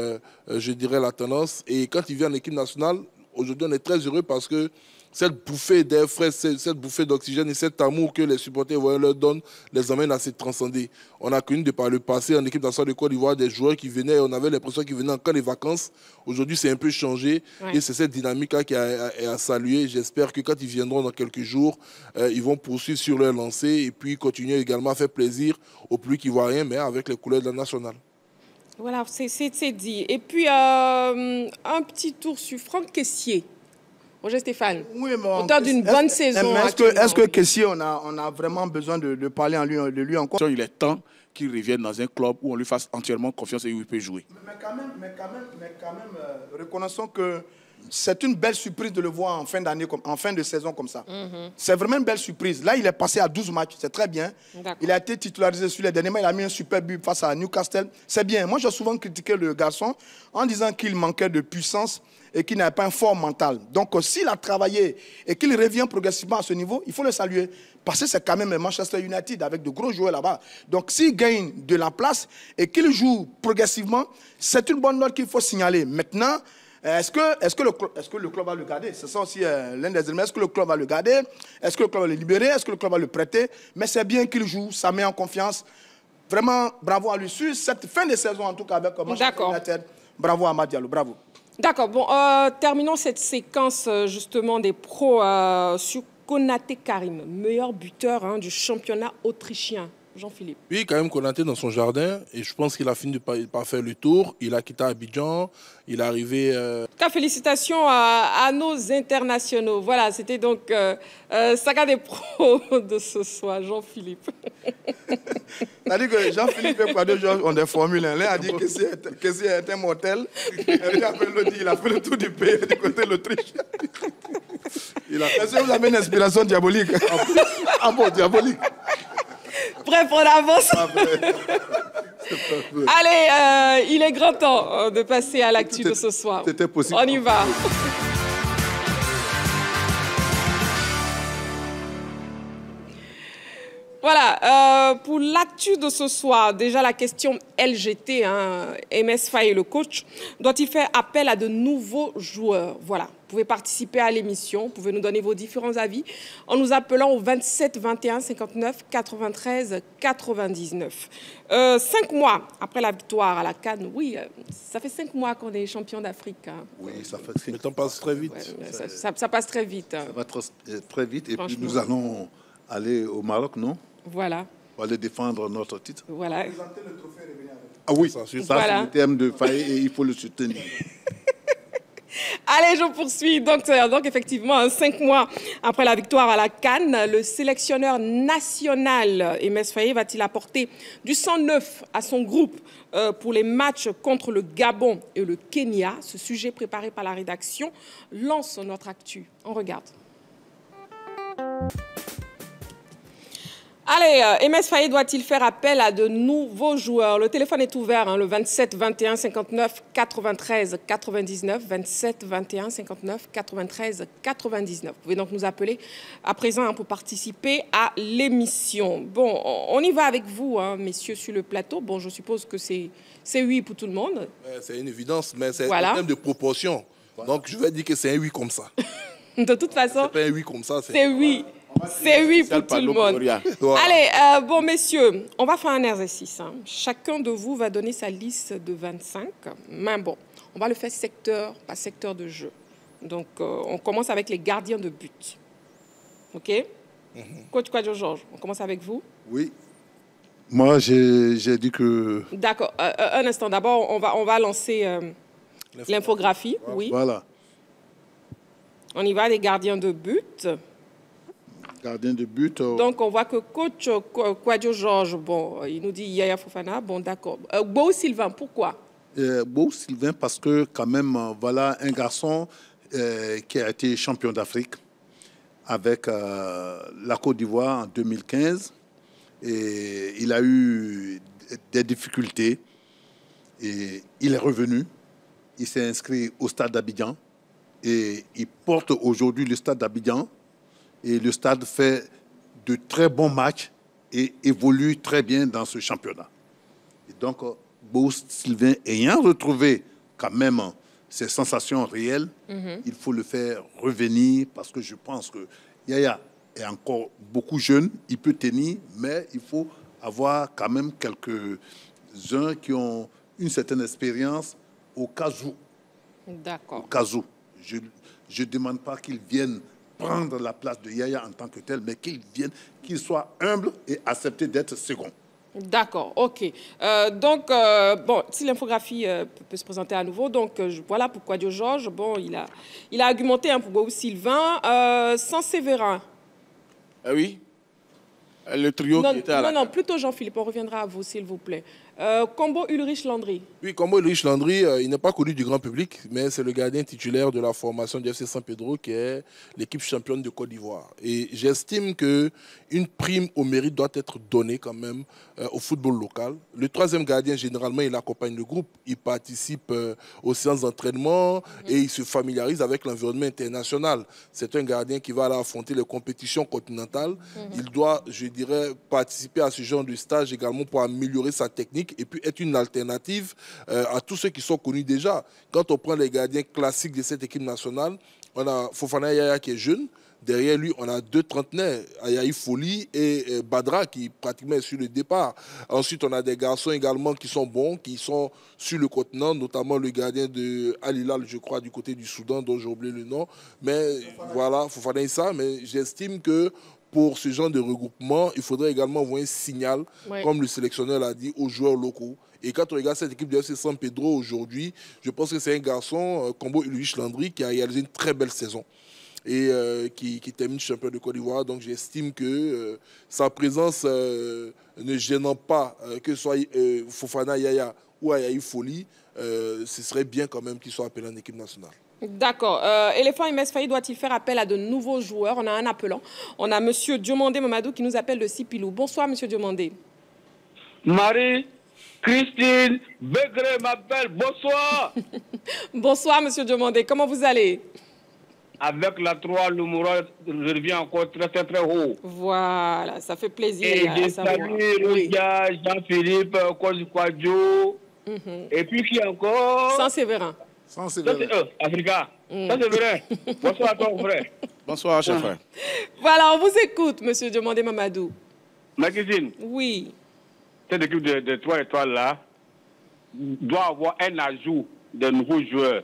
je dirais, la tendance. Et quand ils viennent en équipe nationale, aujourd'hui, on est très heureux parce que cette bouffée d'air frais, cette bouffée d'oxygène et cet amour que les supporters leur donnent les amène à se transcender. On a connu par le passé en équipe nationale de Côte d'Ivoire des joueurs qui venaient, on avait l'impression qu'ils venaient en camp de vacances. Aujourd'hui, c'est un peu changé et c'est cette dynamique-là qui est à saluer. J'espère que quand ils viendront dans quelques jours, ils vont poursuivre sur leur lancée et puis continuer également à faire plaisir aux publics ivoiriens, mais avec les couleurs de la nationale. Voilà, c'est dit. Et puis, un petit tour sur Franck Kessié. Roger Stéphane, auteur d'une bonne saison. Est-ce que Kessié, on a vraiment besoin de parler de lui encore? Il est temps qu'il revienne dans un club où on lui fasse entièrement confiance et où il peut jouer. Mais quand même, reconnaissons que c'est une belle surprise de le voir en fin d'année, en fin de saison comme ça. C'est vraiment une belle surprise. Là, il est passé à 12 matchs, c'est très bien. Il a été titularisé sur les derniers matchs, il a mis un super but face à Newcastle. C'est bien. Moi, j'ai souvent critiqué le garçon en disant qu'il manquait de puissance et qu'il n'avait pas un fort mental. Donc, s'il a travaillé et qu'il revient progressivement à ce niveau, il faut le saluer. Parce que c'est quand même Manchester United avec de gros joueurs là-bas. Donc, s'il gagne de la place et qu'il joue progressivement, c'est une bonne note qu'il faut signaler. Maintenant, est-ce que le club va le garder? C'est ça aussi l'un des éléments. Est-ce que le club va le garder? Est-ce que le club va le libérer? Est-ce que le club va le prêter? Mais c'est bien qu'il joue, ça met en confiance. Vraiment, bravo à lui. Sur cette fin de saison, en tout cas, avec Manchester United, bravo à Amad Diallo, bravo. D'accord, bon, terminons cette séquence justement des pros sur Konaté Karim, meilleur buteur du championnat autrichien. Jean-Philippe. Oui, quand même Konaté dans son jardin et je pense qu'il a fini par faire le tour. Il a quitté Abidjan, il est arrivé... Félicitations à nos internationaux. Voilà, c'était donc Saga des pros de ce soir, Jean-Philippe. C'est-à-dire que Jean-Philippe et Quadro ont des formules. L'un a dit que c'est un mortel. Et puis après, l'autre dit il a fait le tour du pays du côté de l'Autriche. Est-ce que vous avez une inspiration diabolique? Ah bon, diabolique. Bref, on avance. Allez, il est grand temps de passer à l'actu de ce soir. C'était possible. On y va. Voilà, pour l'actu de ce soir, déjà la question LGT, MS Faye, le coach, doit-il faire appel à de nouveaux joueurs? Voilà, vous pouvez participer à l'émission, vous pouvez nous donner vos différents avis en nous appelant au 27 21 59 93 99. 5 mois après la victoire à la CAN, oui, ça fait 5 mois qu'on est champion d'Afrique. Oui, ça fait... Le temps passe très vite. Ouais, ça passe très vite. Ça va très vite et puis nous allons aller au Maroc, non? Voilà. pour aller défendre notre titre. Voilà. Ah oui, ça c'est le terme de Faye et il faut le soutenir. Allez, je poursuis. Donc effectivement, 5 mois après la victoire à la CAN, le sélectionneur national Emes Faye va-t-il apporter du sang neuf à son groupe pour les matchs contre le Gabon et le Kenya? Ce sujet préparé par la rédaction lance notre actu. On regarde. Allez, Emes Faye doit-il faire appel à de nouveaux joueurs? Le téléphone est ouvert, le 27 21 59 93 99, 27 21 59 93 99. Vous pouvez donc nous appeler à présent pour participer à l'émission. Bon, on y va avec vous, messieurs, sur le plateau. Bon, je suppose que c'est oui pour tout le monde. C'est une évidence, mais c'est un problème de proportion. Donc, je vais dire que c'est un oui comme ça. De toute façon, c'est pas un oui comme ça. C'est oui. C'est oui pour tout le monde. Allez, bon, messieurs, on va faire un exercice. Chacun de vous va donner sa liste de 25. Mais bon, on va le faire secteur par secteur de jeu. Donc, on commence avec les gardiens de but. OK? Coach Kwadjo Georges, on commence avec vous? Oui. Moi, j'ai dit que... D'accord. Un instant. D'abord, on va lancer l'infographie. Oui. Voilà. On y va, les gardiens de but. Gardien de but. Donc, on voit que coach Kwadjo Georges, bon, il nous dit Yaya Fofana, bon, d'accord. Beau Sylvain, pourquoi? Beau Sylvain, parce que quand même, voilà un garçon qui a été champion d'Afrique avec la Côte d'Ivoire en 2015. Et il a eu des difficultés. Et il est revenu. Il s'est inscrit au stade d'Abidjan. Et il porte aujourd'hui le stade d'Abidjan. Et le stade fait de très bons matchs et évolue très bien dans ce championnat. Et donc, Beau Sylvain ayant retrouvé quand même ses sensations réelles, il faut le faire revenir parce que je pense que Yaya est encore beaucoup jeune, il peut tenir, mais il faut avoir quand même quelques-uns qui ont une certaine expérience au cas où. D'accord. Au cas où. Je ne demande pas qu'ils viennent prendre la place de Yaya en tant que tel, mais qu'il soit humble et accepter d'être second. D'accord, ok. Bon, si l'infographie peut se présenter à nouveau, donc voilà pourquoi Kwadjo Georges, bon, il a argumenté pour Beau Sylvain, sans Séverin. Ah oui, le trio qui était à la... Non, plutôt Jean-Philippe, on reviendra à vous, s'il vous plaît. Combo Ulrich Landry. Oui, Combo Ulrich Landry, il n'est pas connu du grand public, mais c'est le gardien titulaire de la formation du FC San Pedro, qui est l'équipe championne de Côte d'Ivoire. Et j'estime qu'une prime au mérite doit être donnée quand même au football local. Le troisième gardien, généralement, il accompagne le groupe, il participe aux séances d'entraînement et il se familiarise avec l'environnement international. C'est un gardien qui va aller affronter les compétitions continentales. Il doit, je dirais, participer à ce genre de stage également pour améliorer sa technique et puis être une alternative à tous ceux qui sont connus déjà. Quand on prend les gardiens classiques de cette équipe nationale, on a Fofana Yaya qui est jeune. Derrière lui, on a 2 trentenaires, Ayaï Foli et Badra qui pratiquement est sur le départ. Ensuite, on a des garçons également qui sont bons, qui sont sur le continent, notamment le gardien de Al Hilal, je crois, du côté du Soudan, dont j'ai oublié le nom. Mais voilà, Fofana Issa, mais j'estime que pour ce genre de regroupement, il faudrait également envoyer un signal, comme le sélectionneur l'a dit, aux joueurs locaux. Et quand on regarde cette équipe de FC San Pedro aujourd'hui, je pense que c'est un garçon, Combo Ulrich Landry, qui a réalisé une très belle saison et qui termine champion de Côte d'Ivoire. Donc j'estime que sa présence ne gênant pas que ce soit Fofana Yaya ou Ayaï Foli, ce serait bien quand même qu'il soit appelé en équipe nationale. D'accord. Éléphant Emes Faye doit-il faire appel à de nouveaux joueurs? On a un appelant. On a M. Diomandé Mamadou qui nous appelle de Sipilou. Bonsoir, M. Diomandé. Marie-Christine Begré m'appelle. Bonsoir. Bonsoir, M. Diomandé. Comment vous allez? Avec la 3, le moral, je reviens encore très, très, très haut. Voilà, ça fait plaisir. Et je salue Rodia, Jean-Philippe, Kwadjo. Et puis qui encore? Sans Séverin. Ça, c'est Africa. Ça, c'est vrai. Bonsoir à toi, frère. Bonsoir, chef frère. Voilà, on vous écoute, M. Diomandé Mamadou. Maguisine. Oui. Cette équipe de 3 étoiles-là doit avoir un ajout de nouveaux joueurs.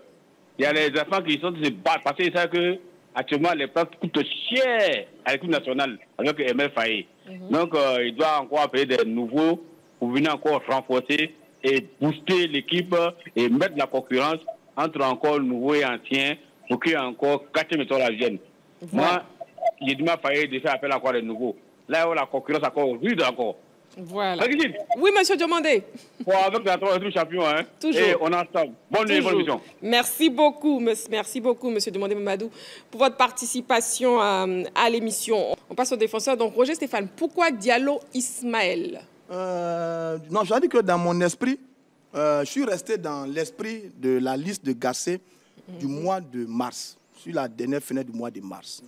Il y a les enfants qui sont se battre parce qu'ils savent qu'à actuellement, les places coûtent cher à l'équipe nationale avec Emel Faye. Donc, il doit encore appeler des nouveaux pour venir encore renforcer et booster l'équipe et mettre la concurrence entre encore nouveaux et anciens pour qu'il y ait encore 4 méthodes à Vienne. Moi, j'ai du mal à faire de faire appel encore des nouveaux. Là où la concurrence encore rude encore. Voilà. Oui, monsieur Diomandé. Avec la 3 champion, hein. Toujours. Et on est ensemble. Bonne évolution. Merci beaucoup, monsieur Diomandé Mamadou, pour votre participation à l'émission. On passe au défenseur. Donc, Roger Stéphane, pourquoi Diallo Ismaël? Non, j'ai dit que dans mon esprit, je suis resté dans l'esprit de la liste de Gassé du mois de mars, sur la dernière fenêtre du mois de mars.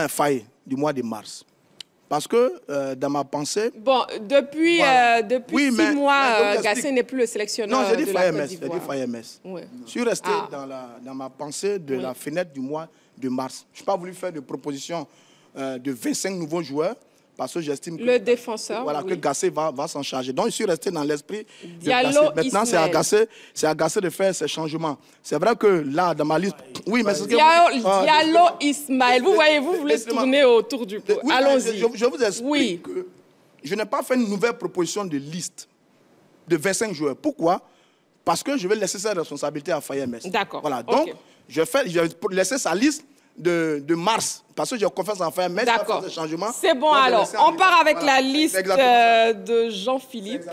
Faye du mois de mars. Parce que dans ma pensée... Bon, depuis 6 mois, Gassé n'est plus le sélectionneur de la Côte d'Ivoire. J'ai dit Faye MS. Ouais. Je suis resté dans ma pensée de la fenêtre du mois de mars. Je n'ai pas voulu faire de proposition de 25 nouveaux joueurs parce que j'estime que... Le défenseur, que Gassé va s'en charger. Donc, je suis resté dans l'esprit de Gassé. Maintenant, c'est à Gassé de faire ces changements. C'est vrai que là, dans ma liste... Oui, mais c'est Diallo Ismaël. Vous voyez, vous voulez tourner autour du pot. Oui, allons-y. Je vous explique que je n'ai pas fait une nouvelle proposition de liste de 25 joueurs. Pourquoi? Parce que je vais laisser cette responsabilité à Faye MS. D'accord. Voilà. Donc, je vais laisser sa liste de mars, parce que j'ai confiance en faire, mais d'accord, changements. C'est bon, alors, on part avec la liste de Jean-Philippe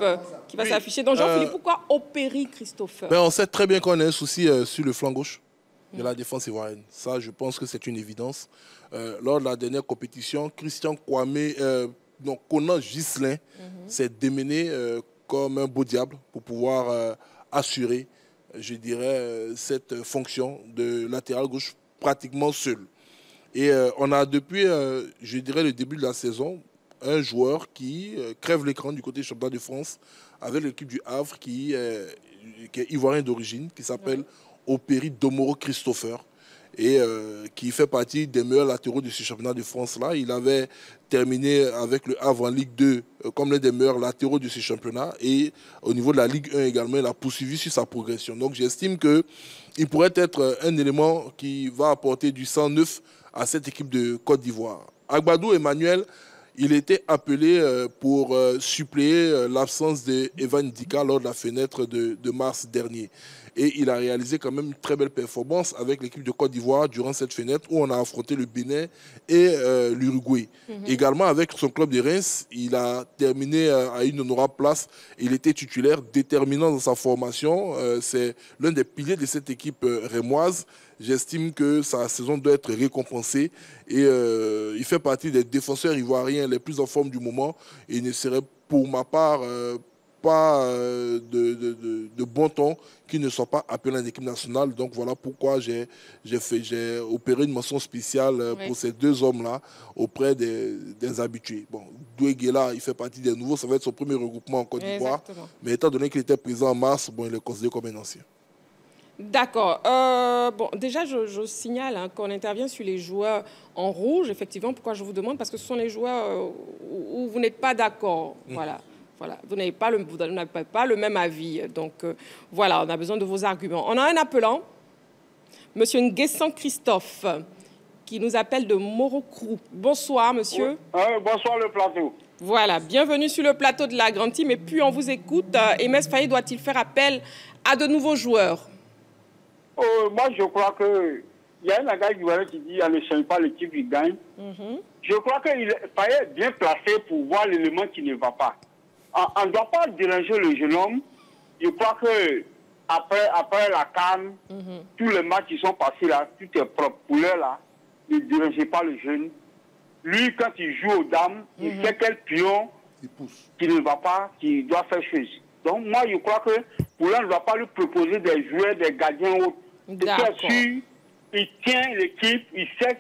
qui va s'afficher. Donc, Jean-Philippe, pourquoi Opéry Christopher? On sait très bien qu'on a un souci sur le flanc gauche de la défense ivoirienne. Ça, je pense que c'est une évidence. Lors de la dernière compétition, Christian Kwame, Conan Ghislain s'est démené comme un beau diable pour pouvoir assurer, je dirais, cette fonction de latéral gauche pratiquement seul. Et on a depuis, je dirais, le début de la saison, un joueur qui crève l'écran du côté du championnat de France avec l'équipe du Havre qui est ivoirien d'origine, qui s'appelle Opéry Domoro Christopher et qui fait partie des meilleurs latéraux de ce championnat de France-là. Il avait terminé avec le Havre en Ligue 2 comme l'un des meilleurs latéraux de ce championnat et au niveau de la Ligue 1 également, il a poursuivi sur sa progression. Donc j'estime qu'il pourrait être un élément qui va apporter du sang neuf à cette équipe de Côte d'Ivoire. Agbadou Emmanuel, il était appelé pour suppléer l'absence d'Evan Ndika lors de la fenêtre de mars dernier. Et il a réalisé quand même une très belle performance avec l'équipe de Côte d'Ivoire durant cette fenêtre où on a affronté le Bénin et l'Uruguay. Également avec son club de Reims, il a terminé à une honorable place. Il était titulaire déterminant dans sa formation. C'est l'un des piliers de cette équipe rémoise. J'estime que sa saison doit être récompensée et il fait partie des défenseurs ivoiriens les plus en forme du moment. Et il ne serait pour ma part pas de bon ton qu'il ne soit pas appelé en équipe nationale. Donc voilà pourquoi j'ai opéré une mention spéciale pour ces deux hommes-là auprès des habitués. Bon, Doué-Guéla, il fait partie des nouveaux, ça va être son premier regroupement en Côte d'Ivoire. Mais étant donné qu'il était présent en mars, bon, il est considéré comme un ancien. D'accord. Bon, déjà, je signale qu'on intervient sur les joueurs en rouge, effectivement. Pourquoi je vous demande? Parce que ce sont les joueurs où vous n'êtes pas d'accord. Voilà. Vous n'avez pas le même avis. Donc, voilà, on a besoin de vos arguments. On a un appelant, M. Nguessan Christophe, qui nous appelle de Morocrou. Bonsoir, monsieur. Bonsoir, le plateau. Voilà, bienvenue sur le plateau de la Grande Team. Et puis, on vous écoute. MS Faye doit-il faire appel à de nouveaux joueurs? Moi, je crois que il y a un gars qui dit on ne change pas l'équipe qui gagne. Je crois que Faye est bien placé pour voir l'élément qui ne va pas. On ne doit pas déranger le jeune homme. Je crois que après la CAN, tous les matchs qui sont passés là, tout est propre. Pour l'heure là, ne dérangez pas le jeune. Lui, quand il joue aux dames, il fait quel pion qui ne va pas, qui doit faire chose. Donc moi, je crois que pour l'heure, on ne doit pas lui proposer des joueurs, des gardiens autres. Il tient l'équipe, il sait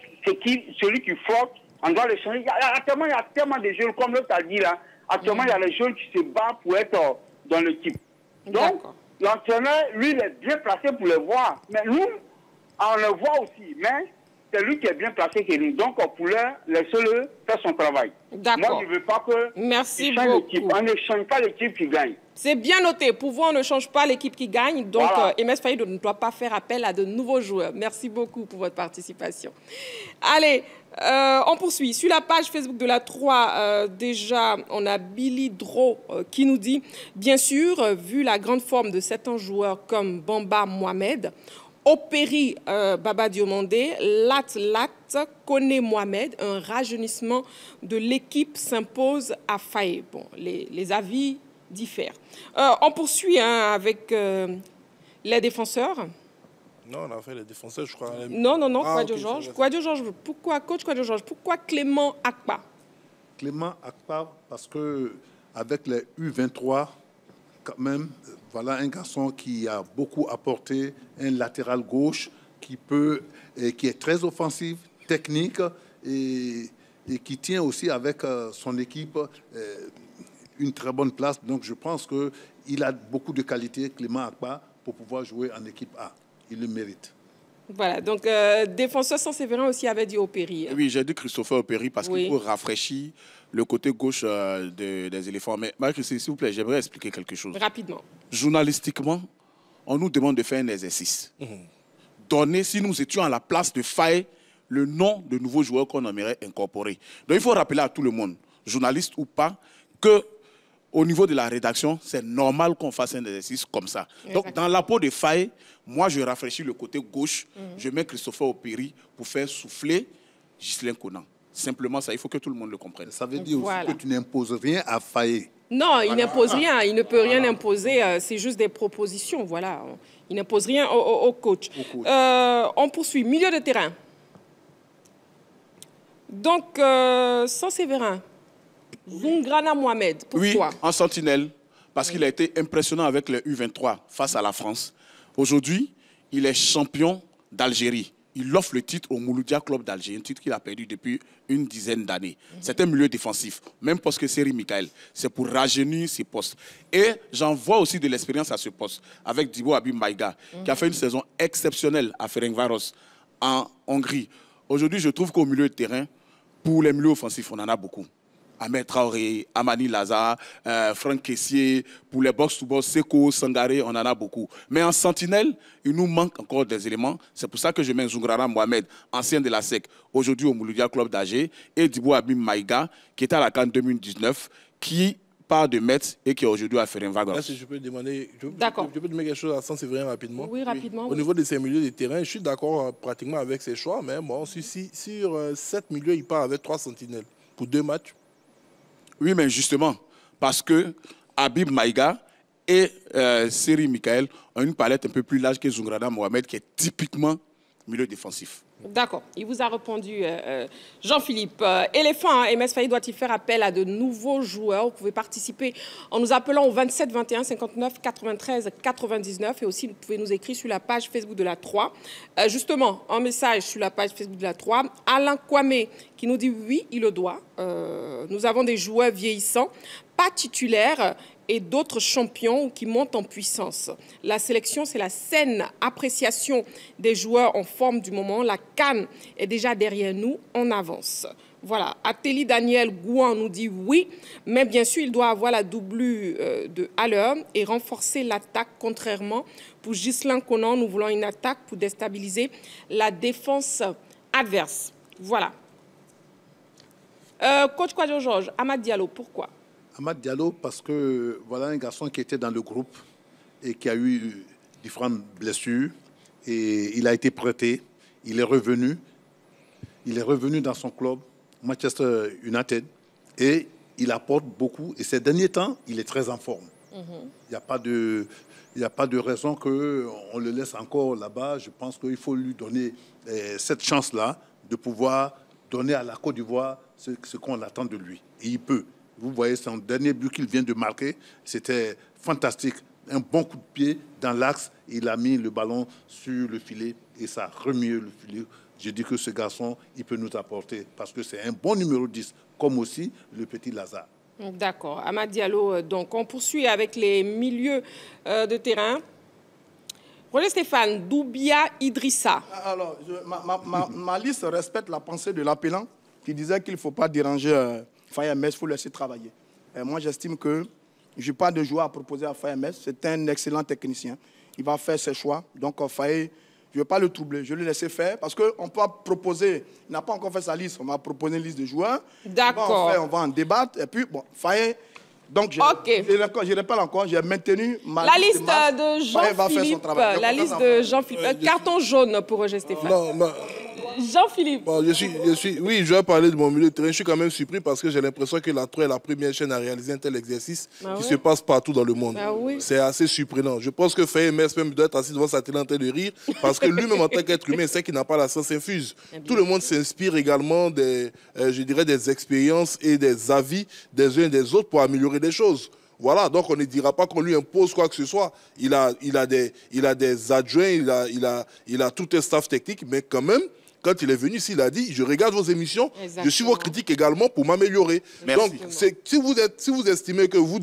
celui qui flotte, on doit le changer. Il y a tellement de jeunes, comme l'autre a dit là. Actuellement, il y a les jeunes qui se battent pour être dans l'équipe. Donc, l'entraîneur, lui, il est bien placé pour les voir. Mais nous, on le voit aussi. Mais c'est lui qui est bien placé que nous. Donc, pour l'heure, laissez-le faire son travail. Moi, je ne veux pas que merci beaucoup. On ne change pas l'équipe qui gagne. C'est bien noté. Pouvoir ne change pas l'équipe qui gagne. Donc, MS Faye ne doit pas faire appel à de nouveaux joueurs. Merci beaucoup pour votre participation. Allez, on poursuit. Sur la page Facebook de la 3, déjà, on a Billy Dro qui nous dit, bien sûr, vu la grande forme de certains joueurs comme Bamba Mohamed, Opéry Baba Diomandé, Lat Koné Mohamed, un rajeunissement de l'équipe s'impose à Faye. Bon, les avis diffèrent. On poursuit avec les défenseurs. Non, on a fait les défenseurs, je crois. Non, Kouadio Georges. Kouadio Georges, pourquoi, coach Kouadio Georges, pourquoi Clément Akpa? Clément Akpa, parce que avec les U23, quand même, voilà un garçon qui a beaucoup apporté, un latéral gauche qui est très offensif, technique et qui tient aussi avec son équipe une très bonne place. Donc je pense qu'il a beaucoup de qualités, Clément Akpa, pour pouvoir jouer en équipe A. Il le mérite. Voilà, donc défenseur Saint-Séverin aussi avait dit Opéry. Oui, j'ai dit Christopher Opéry parce qu'il faut rafraîchir le côté gauche des éléphants. Mais Marie-Christine, s'il vous plaît, j'aimerais expliquer quelque chose. Rapidement. Journalistiquement, on nous demande de faire un exercice. Donner, si nous étions à la place de Faye, le nom de nouveaux joueurs qu'on aimerait incorporer. Donc il faut rappeler à tout le monde, journaliste ou pas, que au niveau de la rédaction, c'est normal qu'on fasse un exercice comme ça. Exactement. Donc, dans la peau de Faye, moi, je rafraîchis le côté gauche. Je mets Christopher Opéry pour faire souffler Ghislain Conan. Simplement ça, il faut que tout le monde le comprenne. Ça veut dire aussi que tu n'imposes rien à Faye. Non, il n'impose rien. Il ne peut rien imposer. C'est juste des propositions. Voilà. Il n'impose rien au coach. On poursuit. Milieu de terrain. Donc, Saint-Séverin. Zungrana Mohamed, pourquoi? Oui, en sentinelle, parce qu'il a été impressionnant avec les U23 face à la France. Aujourd'hui, il est champion d'Algérie. Il offre le titre au Mouloudia Club d'Alger, un titre qu'il a perdu depuis une dizaine d'années. C'est un milieu défensif, même poste que Seri Michael. C'est pour rajeunir ses postes. Et j'en vois aussi de l'expérience à ce poste, avec Dibo Abim Maïga, qui a fait une saison exceptionnelle à Ferencváros en Hongrie. Aujourd'hui, je trouve qu'au milieu de terrain, pour les milieux offensifs, on en a beaucoup. Ahmed Traoré, Amani Lazare, Franck Kessié, pour les box-to-box, Seko, Sangaré, on en a beaucoup. Mais en sentinelle, il nous manque encore des éléments. C'est pour ça que je mets Zungrana Mohamed, ancien de la SEC, aujourd'hui au Mouloudia Club d'Alger, et Dibo Abim Maïga, qui était à la CAN 2019, qui part de Metz et qui est aujourd'hui à Ferencváros. Là, si je peux demander, je peux demander quelque chose à Saint-Séverin rapidement. Oui, rapidement. Au niveau de ces milieux de terrain, je suis d'accord pratiquement avec ses choix, mais bon, sur 7 milieux, il part avec 3 sentinelles pour 2 matchs. Oui, mais justement, parce que Habib Maïga et Seri Michael ont une palette un peu plus large que Zungrana Mohamed, qui est typiquement milieu défensif. D'accord. Il vous a répondu, Jean-Philippe. Éléphant, MS Faye doit-il faire appel à de nouveaux joueurs? Vous pouvez participer en nous appelant au 27 21 59 93 99 et aussi vous pouvez nous écrire sur la page Facebook de la 3. Justement, un message sur la page Facebook de la 3. Alain Kwame qui nous dit oui, il le doit. Nous avons des joueurs vieillissants, pas titulaires, et d'autres champions qui montent en puissance. La sélection, c'est la saine appréciation des joueurs en forme du moment. La CAN est déjà derrière nous, on avance. Voilà, Ateli Daniel Gouan nous dit oui, mais bien sûr, il doit avoir la doublure de Haller et renforcer l'attaque. Contrairement, pour Ghislain Conan, nous voulons une attaque pour déstabiliser la défense adverse. Voilà. Coach Kouadio Georges, Amad Diallo, pourquoi? Amad Diallo, parce que voilà un garçon qui était dans le groupe et qui a eu différentes blessures. Et il a été prêté, il est revenu dans son club, Manchester United, et il apporte beaucoup. Et ces derniers temps, il est très en forme. Il n'y a pas de raison qu'on le laisse encore là-bas. Je pense qu'il faut lui donner cette chance-là de pouvoir donner à la Côte d'Ivoire ce qu'on attend de lui. Et il peut. Vous voyez son dernier but qu'il vient de marquer, c'était fantastique. Un bon coup de pied dans l'axe, il a mis le ballon sur le filet et ça a remué le filet. Je dis que ce garçon, il peut nous apporter parce que c'est un bon numéro 10, comme aussi le petit Lazare. D'accord. Amad Diallo, donc on poursuit avec les milieux de terrain. René Stéphane, Doubia Idrissa. Alors, ma liste respecte la pensée de l'appelant qui disait qu'il ne faut pas déranger Faye MS, il faut laisser travailler. Moi, j'estime que Je n'ai pas de joueur à proposer à Faye MS. C'est un excellent technicien. Il va faire ses choix. Donc, Faye, je ne vais pas le troubler. Je vais le laisser faire. Parce qu'on peut proposer, il n'a pas encore fait sa liste. On va proposer une liste de joueurs. D'accord. On va en débattre. Et puis, bon, Faye. Donc, je répète encore, j'ai maintenu ma liste de Jean-Philippe. La liste de Jean-Philippe. Carton jaune pour Roger Stéphane. Non, Jean-Philippe. Bon, oui, je vais parler de mon milieu de terrain. Je suis quand même surpris parce que j'ai l'impression que la 3 est la première chaîne à réaliser un tel exercice qui se passe partout dans le monde. C'est assez surprenant. Je pense que Faye MS même doit être assis devant sa télé en train de rire parce que lui-même, en tant qu'être humain, sait qu'il n'a pas la science infuse. Tout le monde s'inspire également des expériences et des avis des uns et des autres pour améliorer les choses. Voilà, donc on ne dira pas qu'on lui impose quoi que ce soit. Il a des adjoints, il a tout un staff technique, mais quand même, quand il est venu ici, il a dit, je regarde vos émissions, je suis vos critiques également pour m'améliorer. Donc, si vous estimez que vous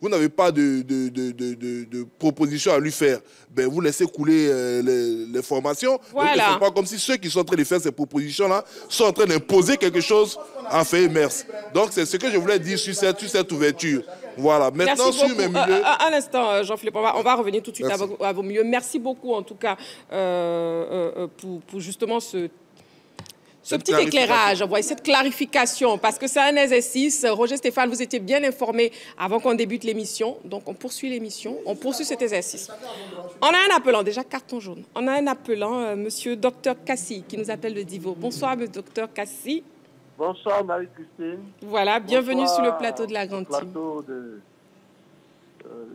n'avez pas de proposition à lui faire, ben vous laissez couler les formations. Voilà. Donc, ce n'est pas comme si ceux qui sont en train de faire ces propositions-là sont en train d'imposer quelque chose à Faye MS. Donc, c'est ce que je voulais dire sur cette ouverture. Voilà, maintenant sur mes milieux... Un instant, Jean-Philippe, on va revenir tout de suite à vos milieux. Merci beaucoup, en tout cas, pour justement ce petit éclairage, cette clarification, parce que c'est un exercice. Roger Stéphane, vous étiez bien informé avant qu'on débute l'émission. Donc, on poursuit l'émission, on poursuit cet exercice. On a un appelant, déjà carton jaune. On a un appelant, monsieur Dr Kassi, qui nous appelle de Divo. Bonsoir, monsieur Dr Kassi. Bonsoir Marie-Christine. Voilà, bienvenue sur le plateau de la Grande Team.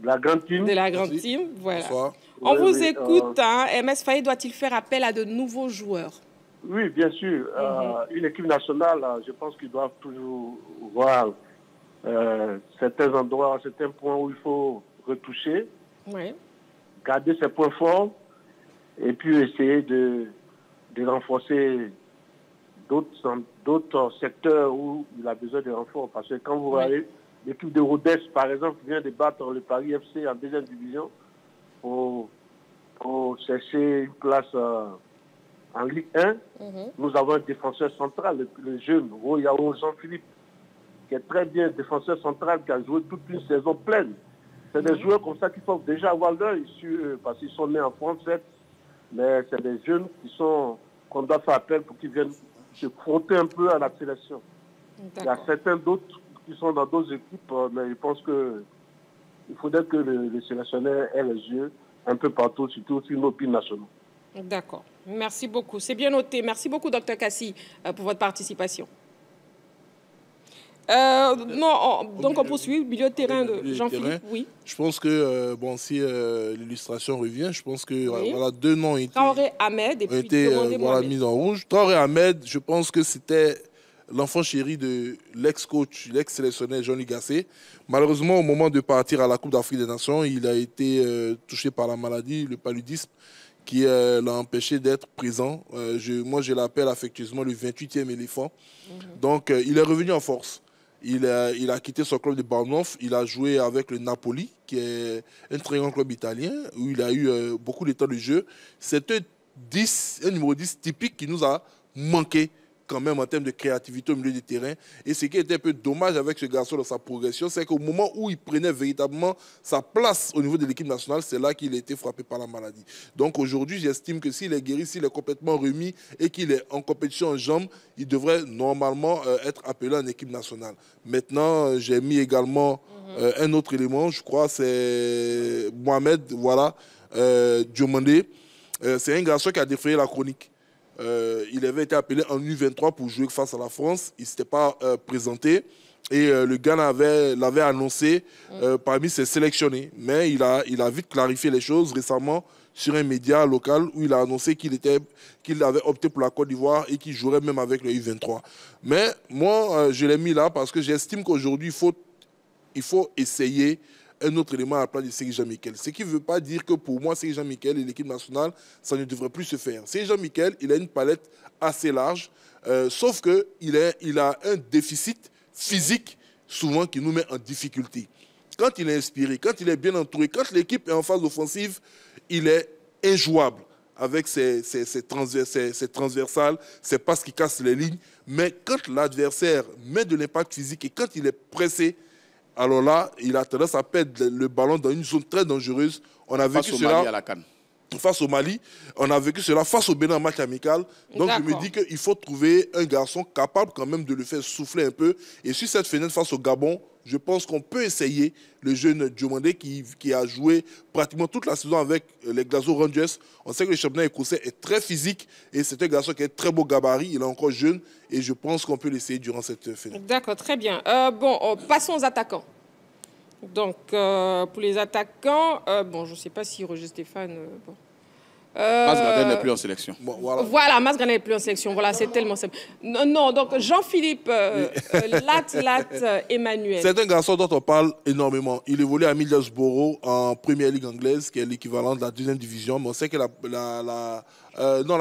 La Grande Team. De la Grande Team, voilà. Bonsoir. On vous écoute, MS Faye doit-il faire appel à de nouveaux joueurs? Oui, bien sûr. Une équipe nationale, je pense qu'ils doivent toujours voir certains endroits, certains points où il faut retoucher, garder ses points forts et puis essayer de renforcer d'autres secteurs où il a besoin de renforts. Parce que quand vous voyez l'équipe de Rodez, par exemple, vient de battre le Paris FC en 2e division pour chercher une place en Ligue 1. Nous avons un défenseur central, le jeune Royao Jean-Philippe, qui est très bien défenseur central, qui a joué toute une saison pleine. C'est des joueurs comme ça qu'il faut déjà avoir l'œil sur, parce qu'ils sont nés en France, mais c'est des jeunes qu'on doit faire appel pour qu'ils viennent se frotter un peu à la sélection. Il y a certains d'autres qui sont dans d'autres équipes, mais je pense qu'il faudrait que les sélectionneurs aient les yeux un peu partout, surtout sur nos pays nationaux. D'accord. Merci beaucoup. C'est bien noté. Merci beaucoup, Dr Kassi, pour votre participation. Donc on poursuit, milieu de terrain de Jean-Philippe. Oui. Je pense que, si l'illustration revient, je pense que voilà, 2 noms ont été, Traoré Ahmed et puis mis en rouge. Traoré Ahmed, je pense que c'était l'enfant chéri de l'ex-coach, l'ex-sélectionneur Jean-Luc Gasset. Malheureusement, au moment de partir à la Coupe d'Afrique des Nations, il a été touché par la maladie, le paludisme, qui l'a empêché d'être présent. Moi, je l'appelle affectueusement le 28e éléphant. Donc, il est revenu en force. Il a quitté son club de Bournemouth. Il a joué avec le Napoli, qui est un très grand club italien, où il a eu beaucoup de temps de jeu. C'est un numéro 10 typique qui nous a manqué quand même en termes de créativité au milieu du terrain. Et ce qui était un peu dommage avec ce garçon dans sa progression, c'est qu'au moment où il prenait véritablement sa place au niveau de l'équipe nationale, c'est là qu'il a été frappé par la maladie. Donc aujourd'hui, j'estime que s'il est guéri, s'il est complètement remis et qu'il est en compétition en jambes, il devrait normalement être appelé en équipe nationale. Maintenant, j'ai mis également un autre élément, je crois, c'est Mohamed, Diomandé. C'est un garçon qui a défrayé la chronique. Il avait été appelé en U23 pour jouer face à la France. Il ne s'était pas présenté. Et le gars l'avait annoncé parmi ses sélectionnés. Mais il a vite clarifié les choses récemment sur un média local où il a annoncé qu'il avait opté pour la Côte d'Ivoire et qu'il jouerait même avec le U23. Mais moi, je l'ai mis là parce que j'estime qu'aujourd'hui, il faut essayer un autre élément à la place de Seri Jean-Michel. Ce qui ne veut pas dire que pour moi, Seri Jean-Michel et l'équipe nationale, ça ne devrait plus se faire. Seri Jean-Michel, il a une palette assez large, sauf qu'il a un déficit physique souvent qui nous met en difficulté. Quand il est inspiré, quand il est bien entouré, quand l'équipe est en phase offensive, il est injouable avec ses transversales, ses passes qui cassent les lignes. Mais quand l'adversaire met de l'impact physique et quand il est pressé, alors là, il a tendance à perdre le ballon dans une zone très dangereuse. On a vécu cela à la CAN. Face au Mali, on a vécu cela face au Bénin en match amical. Donc je me dis qu'il faut trouver un garçon capable quand même de le faire souffler un peu. Et sur cette fenêtre face au Gabon, je pense qu'on peut essayer le jeune Diomandé qui a joué pratiquement toute la saison avec les Glasgow Rangers. On sait que le championnat écossais est très physique et c'est un garçon qui est très beau gabarit. Il est encore jeune et je pense qu'on peut l'essayer durant cette fenêtre. D'accord, très bien. Passons aux attaquants. Donc, pour les attaquants, je ne sais pas si Roger Stéphane... Masgradel n'est plus en sélection. Voilà, Masgradel n'est plus en sélection. Voilà, c'est tellement simple. Non, donc Jean-Philippe Lat Emmanuel. C'est un garçon dont on parle énormément. Il évolue à Middlesbrough en Première Ligue anglaise, qui est l'équivalent de la 2e division. Mais on sait que la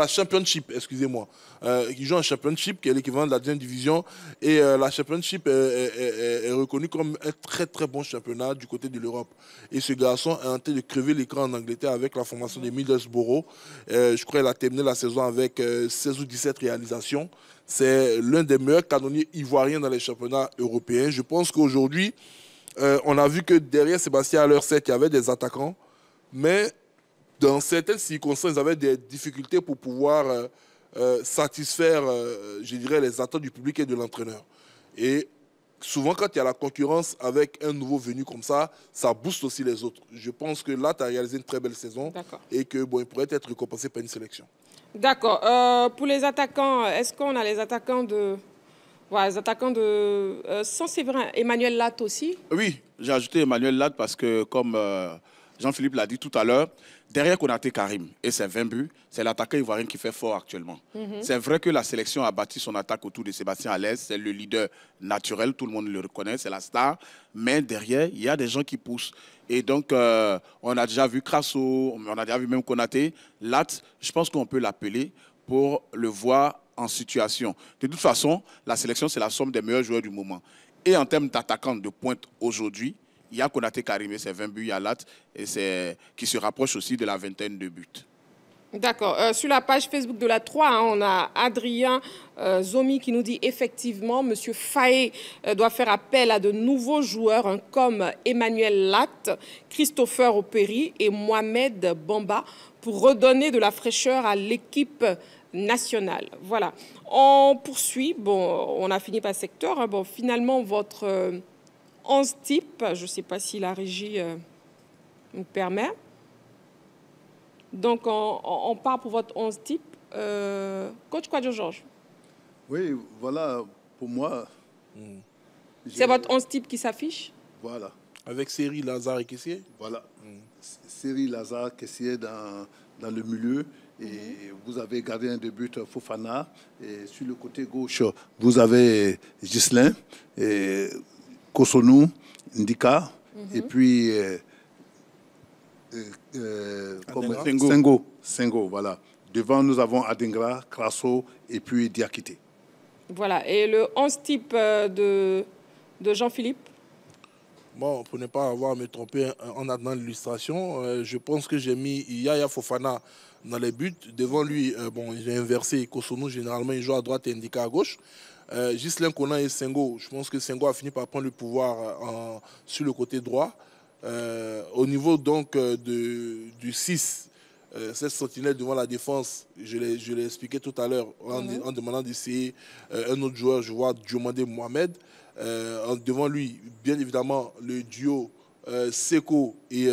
Championship, excusez-moi. Il joue en Championship, qui est l'équivalent de la 2e division. Et la Championship est reconnue comme un très très bon championnat du côté de l'Europe. Et ce garçon est en train de crever l'écran en Angleterre avec la formation de Middlesbrough. Je crois qu'il a terminé la saison avec 16 ou 17 réalisations. C'est l'un des meilleurs canonniers ivoiriens dans les championnats européens. Je pense qu'aujourd'hui, on a vu que derrière Sébastien Haller, il y avait des attaquants. Mais dans certaines circonstances, ils avaient des difficultés pour pouvoir satisfaire, je dirais, les attentes du public et de l'entraîneur. Et souvent, quand il y a la concurrence avec un nouveau venu comme ça booste aussi les autres. Je pense que là, tu as réalisé une très belle saison et que il pourrait être récompensé par une sélection. D'accord. Pour les attaquants, est-ce qu'on a les attaquants de... Voilà, les attaquants de Saint-Séverin, Emmanuel Lat aussi? Oui, j'ai ajouté Emmanuel Lat parce que, comme Jean-Philippe l'a dit tout à l'heure, derrière Konaté Karim et ses 20 buts, c'est l'attaquant ivoirien qui fait fort actuellement. C'est vrai que la sélection a bâti son attaque autour de Sébastien Haller, c'est le leader naturel, tout le monde le reconnaît, c'est la star. Mais derrière, il y a des gens qui poussent. Et donc, on a déjà vu Crasso, on a déjà vu même Konaté. Lat, je pense qu'on peut l'appeler pour le voir en situation. De toute façon, la sélection, c'est la somme des meilleurs joueurs du moment. Et en termes d'attaquants de pointe aujourd'hui, il y a Konaté Karim, c'est 20 buts, il y a Lat, qui se rapproche aussi de la vingtaine de buts. D'accord. Sur la page Facebook de la 3, on a Adrien Zomi qui nous dit effectivement, M. Faye doit faire appel à de nouveaux joueurs comme Emmanuel Lat, Christopher Opéry et Mohamed Bamba pour redonner de la fraîcheur à l'équipe nationale. Voilà. On poursuit. Bon, on a fini par secteur. Bon, finalement, votre 11 type, je ne sais pas si la régie me permet. Donc, on part pour votre 11 type. Coach Kwadjo Georges. Oui, voilà, pour moi... C'est votre 11 type qui s'affiche? Voilà. Avec Seri, Lazare et Kessié? Voilà. Seri, Lazare, Kessié dans le milieu. Et vous avez gardien de but Fofana. Et sur le côté gauche, vous avez Ghislain, Kosonou, Ndika, et puis Sengo, voilà. Devant, nous avons Adingra, Crasso et puis Diakité. Voilà. Et le 11 type de Jean-Philippe? Bon, pour ne pas avoir à me tromper en attendant l'illustration, je pense que j'ai mis Yaya Fofana dans les buts. Devant lui, j'ai inversé Kosonou, généralement il joue à droite et Ndika à gauche. Ghislain Konan et Sengo, je pense que Sengo a fini par prendre le pouvoir sur le côté droit. Au niveau donc du 6, cette sentinelle devant la défense, je l'ai expliqué tout à l'heure en demandant d'essayer un autre joueur, je vois Diomandé Mohamed. Devant lui, bien évidemment, le duo Seko et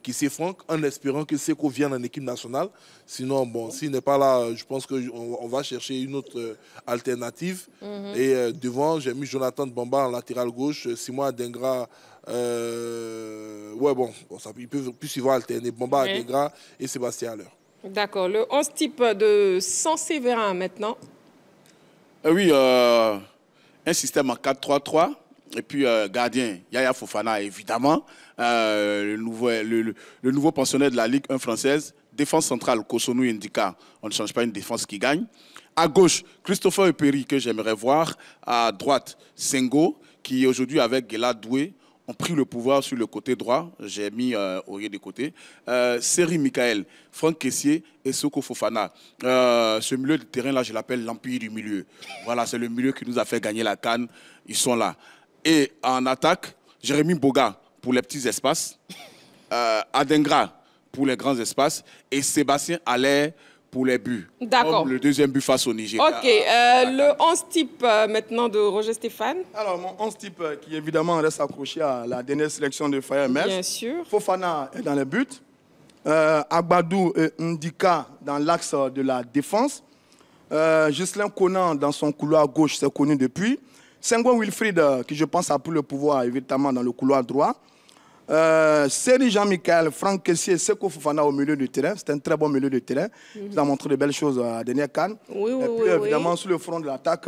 Kissé Franck, en espérant que Seko vienne en équipe nationale. Sinon, bon, s'il n'est pas là, je pense qu'on va chercher une autre alternative. Et devant, j'ai mis Jonathan Bamba en latéral gauche, Simon Adingra. Il peut plus suivre alterner Bamba, Adingra et Sébastien Haller. D'accord. Le 11 type de Saint-Séverin maintenant. Oui, un système en 4-3-3. Et puis, gardien, Yaya Fofana, évidemment. Le nouveau pensionnaire de la Ligue 1 française. Défense centrale, Kosonou et Ndika. On ne change pas une défense qui gagne. À gauche, Christopher Opéry, que j'aimerais voir. À droite, Sengo, qui aujourd'hui, avec Gela Doué, ont pris le pouvoir sur le côté droit. J'ai mis Aurier de côté. Seri Michael, Franck Kessié et Soko Fofana. Ce milieu de terrain-là, je l'appelle l'empire du milieu. Voilà, c'est le milieu qui nous a fait gagner la CAN. Ils sont là. Et en attaque, Jérémy Boga pour les petits espaces, Adengra pour les grands espaces et Sébastien Allaire pour les buts. D'accord. Comme le deuxième but face au Nigeria. Ok, le 11 type maintenant de Roger Stéphane. Alors, mon 11 type qui évidemment reste accroché à la dernière sélection de Fire MS. Bien sûr. Fofana est dans les buts. Agbadou et Ndika dans l'axe de la défense. Ghislain Conan dans son couloir gauche, c'est connu depuis. Senghor Wilfried, qui je pense a pris le pouvoir évidemment dans le couloir droit. Seri Jean-Michel, Franck Kessier, Seko Fofana au milieu de terrain. C'est un très bon milieu de terrain. Il a montré de belles choses à la dernière CAN. Oui, et puis évidemment sur le front de l'attaque,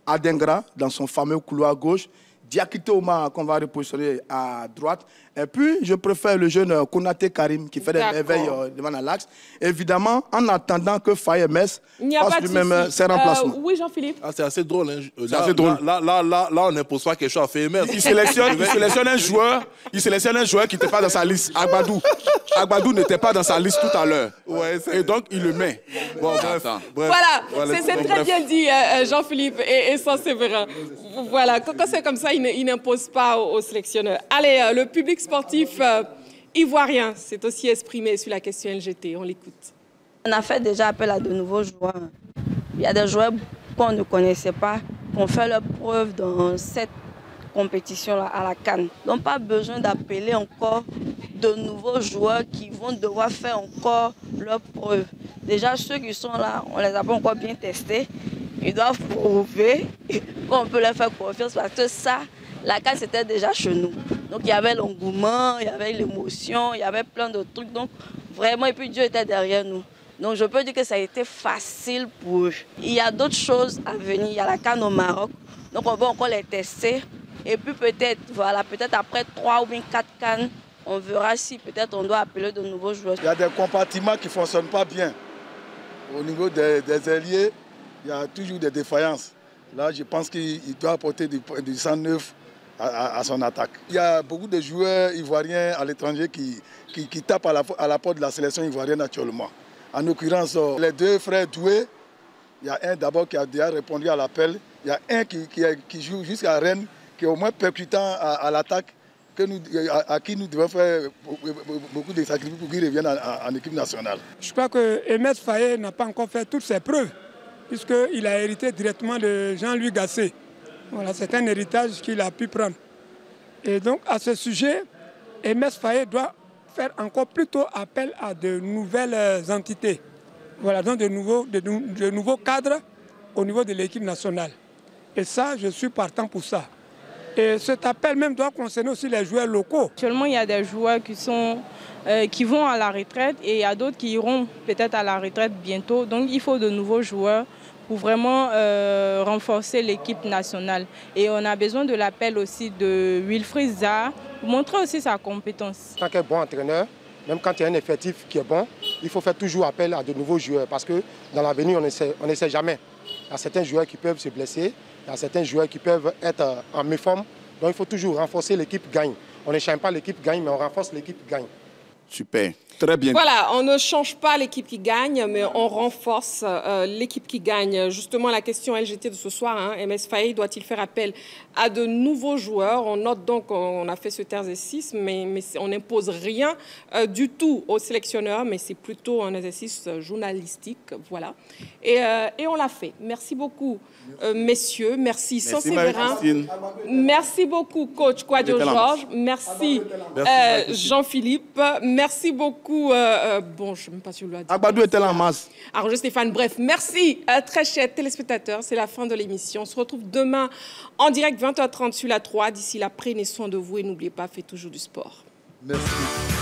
Adengra dans son fameux couloir gauche. Diakité Omar qu'on va repositionner à droite. Et puis, je préfère le jeune Konaté Karim qui fait des merveilles devant l'axe. Évidemment, en attendant que Fire MS fasse lui-même ses remplacements. Oui, Jean-Philippe. C'est assez drôle. Hein. Là, on n'impose pas quelque chose à Fire MS. Il sélectionne un joueur qui n'était pas dans sa liste. Agbadou n'était pas dans sa liste tout à l'heure. Ouais, et donc, il le met. Bon, bref. Voilà, c'est très bien dit, Jean-Philippe et Séverin. Voilà, quand c'est comme ça, il n'impose pas aux sélectionneurs. Allez, le public sportif ivoirien s'est aussi exprimé sur la question LGT. On l'écoute. On a fait déjà appel à de nouveaux joueurs. Il y a des joueurs qu'on ne connaissait pas, qui ont fait leur preuve dans cette compétition-là à la CAN. Donc pas besoin d'appeler encore de nouveaux joueurs qui vont devoir faire encore leur preuve. Déjà, ceux qui sont là, on ne les a pas encore bien testés. Ils doivent prouver qu'on peut leur faire confiance parce que ça, la CAN, c'était déjà chez nous. Donc il y avait l'engouement, il y avait l'émotion, il y avait plein de trucs. Donc vraiment, et puis Dieu était derrière nous. Donc je peux dire que ça a été facile pour eux. Il y a d'autres choses à venir. Il y a la CAN au Maroc. Donc on va encore les tester. Et puis peut-être, voilà, peut-être après 3 ou bien 4 CAN, on verra si peut-être on doit appeler de nouveaux joueurs. Il y a des compartiments qui ne fonctionnent pas bien. Au niveau des ailiers, il y a toujours des défaillances. Là, je pense qu'il doit apporter du sang neuf à son attaque. Il y a beaucoup de joueurs ivoiriens à l'étranger qui tapent à la porte de la sélection ivoirienne actuellement. En l'occurrence, les deux frères Doué, il y a un d'abord qui a déjà répondu à l'appel. Il y a un qui joue jusqu'à Rennes, qui est au moins percutant à l'attaque, à qui nous devons faire beaucoup de sacrifices pour qu'il revienne en équipe nationale. Je crois que Emes Faye n'a pas encore fait toutes ses preuves, puisqu'il a hérité directement de Jean-Louis Gasset. Voilà, c'est un héritage qu'il a pu prendre. Et donc, à ce sujet, Emes Faye doit faire encore plutôt appel à de nouvelles entités. Voilà, donc de nouveaux cadres au niveau de l'équipe nationale. Et ça, je suis partant pour ça. Et cet appel même doit concerner aussi les joueurs locaux. Actuellement, il y a des joueurs qui vont à la retraite et il y a d'autres qui iront peut-être à la retraite bientôt. Donc, il faut de nouveaux joueurs pour vraiment renforcer l'équipe nationale. Et on a besoin de l'appel aussi de Wilfried Zaha pour montrer aussi sa compétence. En tant que bon entraîneur, même quand il y a un effectif qui est bon, il faut faire toujours appel à de nouveaux joueurs parce que dans l'avenir, on ne sait jamais. Il y a certains joueurs qui peuvent se blesser, il y a certains joueurs qui peuvent être en méforme. Donc il faut toujours renforcer l'équipe gagne. On ne change pas l'équipe gagne, mais on renforce l'équipe gagne. Super, très bien. Voilà, on ne change pas l'équipe qui gagne, mais on renforce l'équipe qui gagne. Justement, la question LGT de ce soir, hein, Emes Faye doit-il faire appel à de nouveaux joueurs? On note donc qu'on a fait ce exercice, mais on n'impose rien du tout aux sélectionneurs, mais c'est plutôt un exercice journalistique, voilà. Et on l'a fait. Merci beaucoup, messieurs. Merci, Séverin. Merci beaucoup, coach Kouadio Georges. Merci, Jean-Philippe. Merci beaucoup. Bon, je ne sais même pas si je l'ai dit. Agbadou était là en masse. Roger Stéphane, bref, merci, très chers téléspectateurs. C'est la fin de l'émission. On se retrouve demain en direct 20h30 sur la 3. D'ici là, prenez soin de vous et n'oubliez pas, faites toujours du sport. Merci.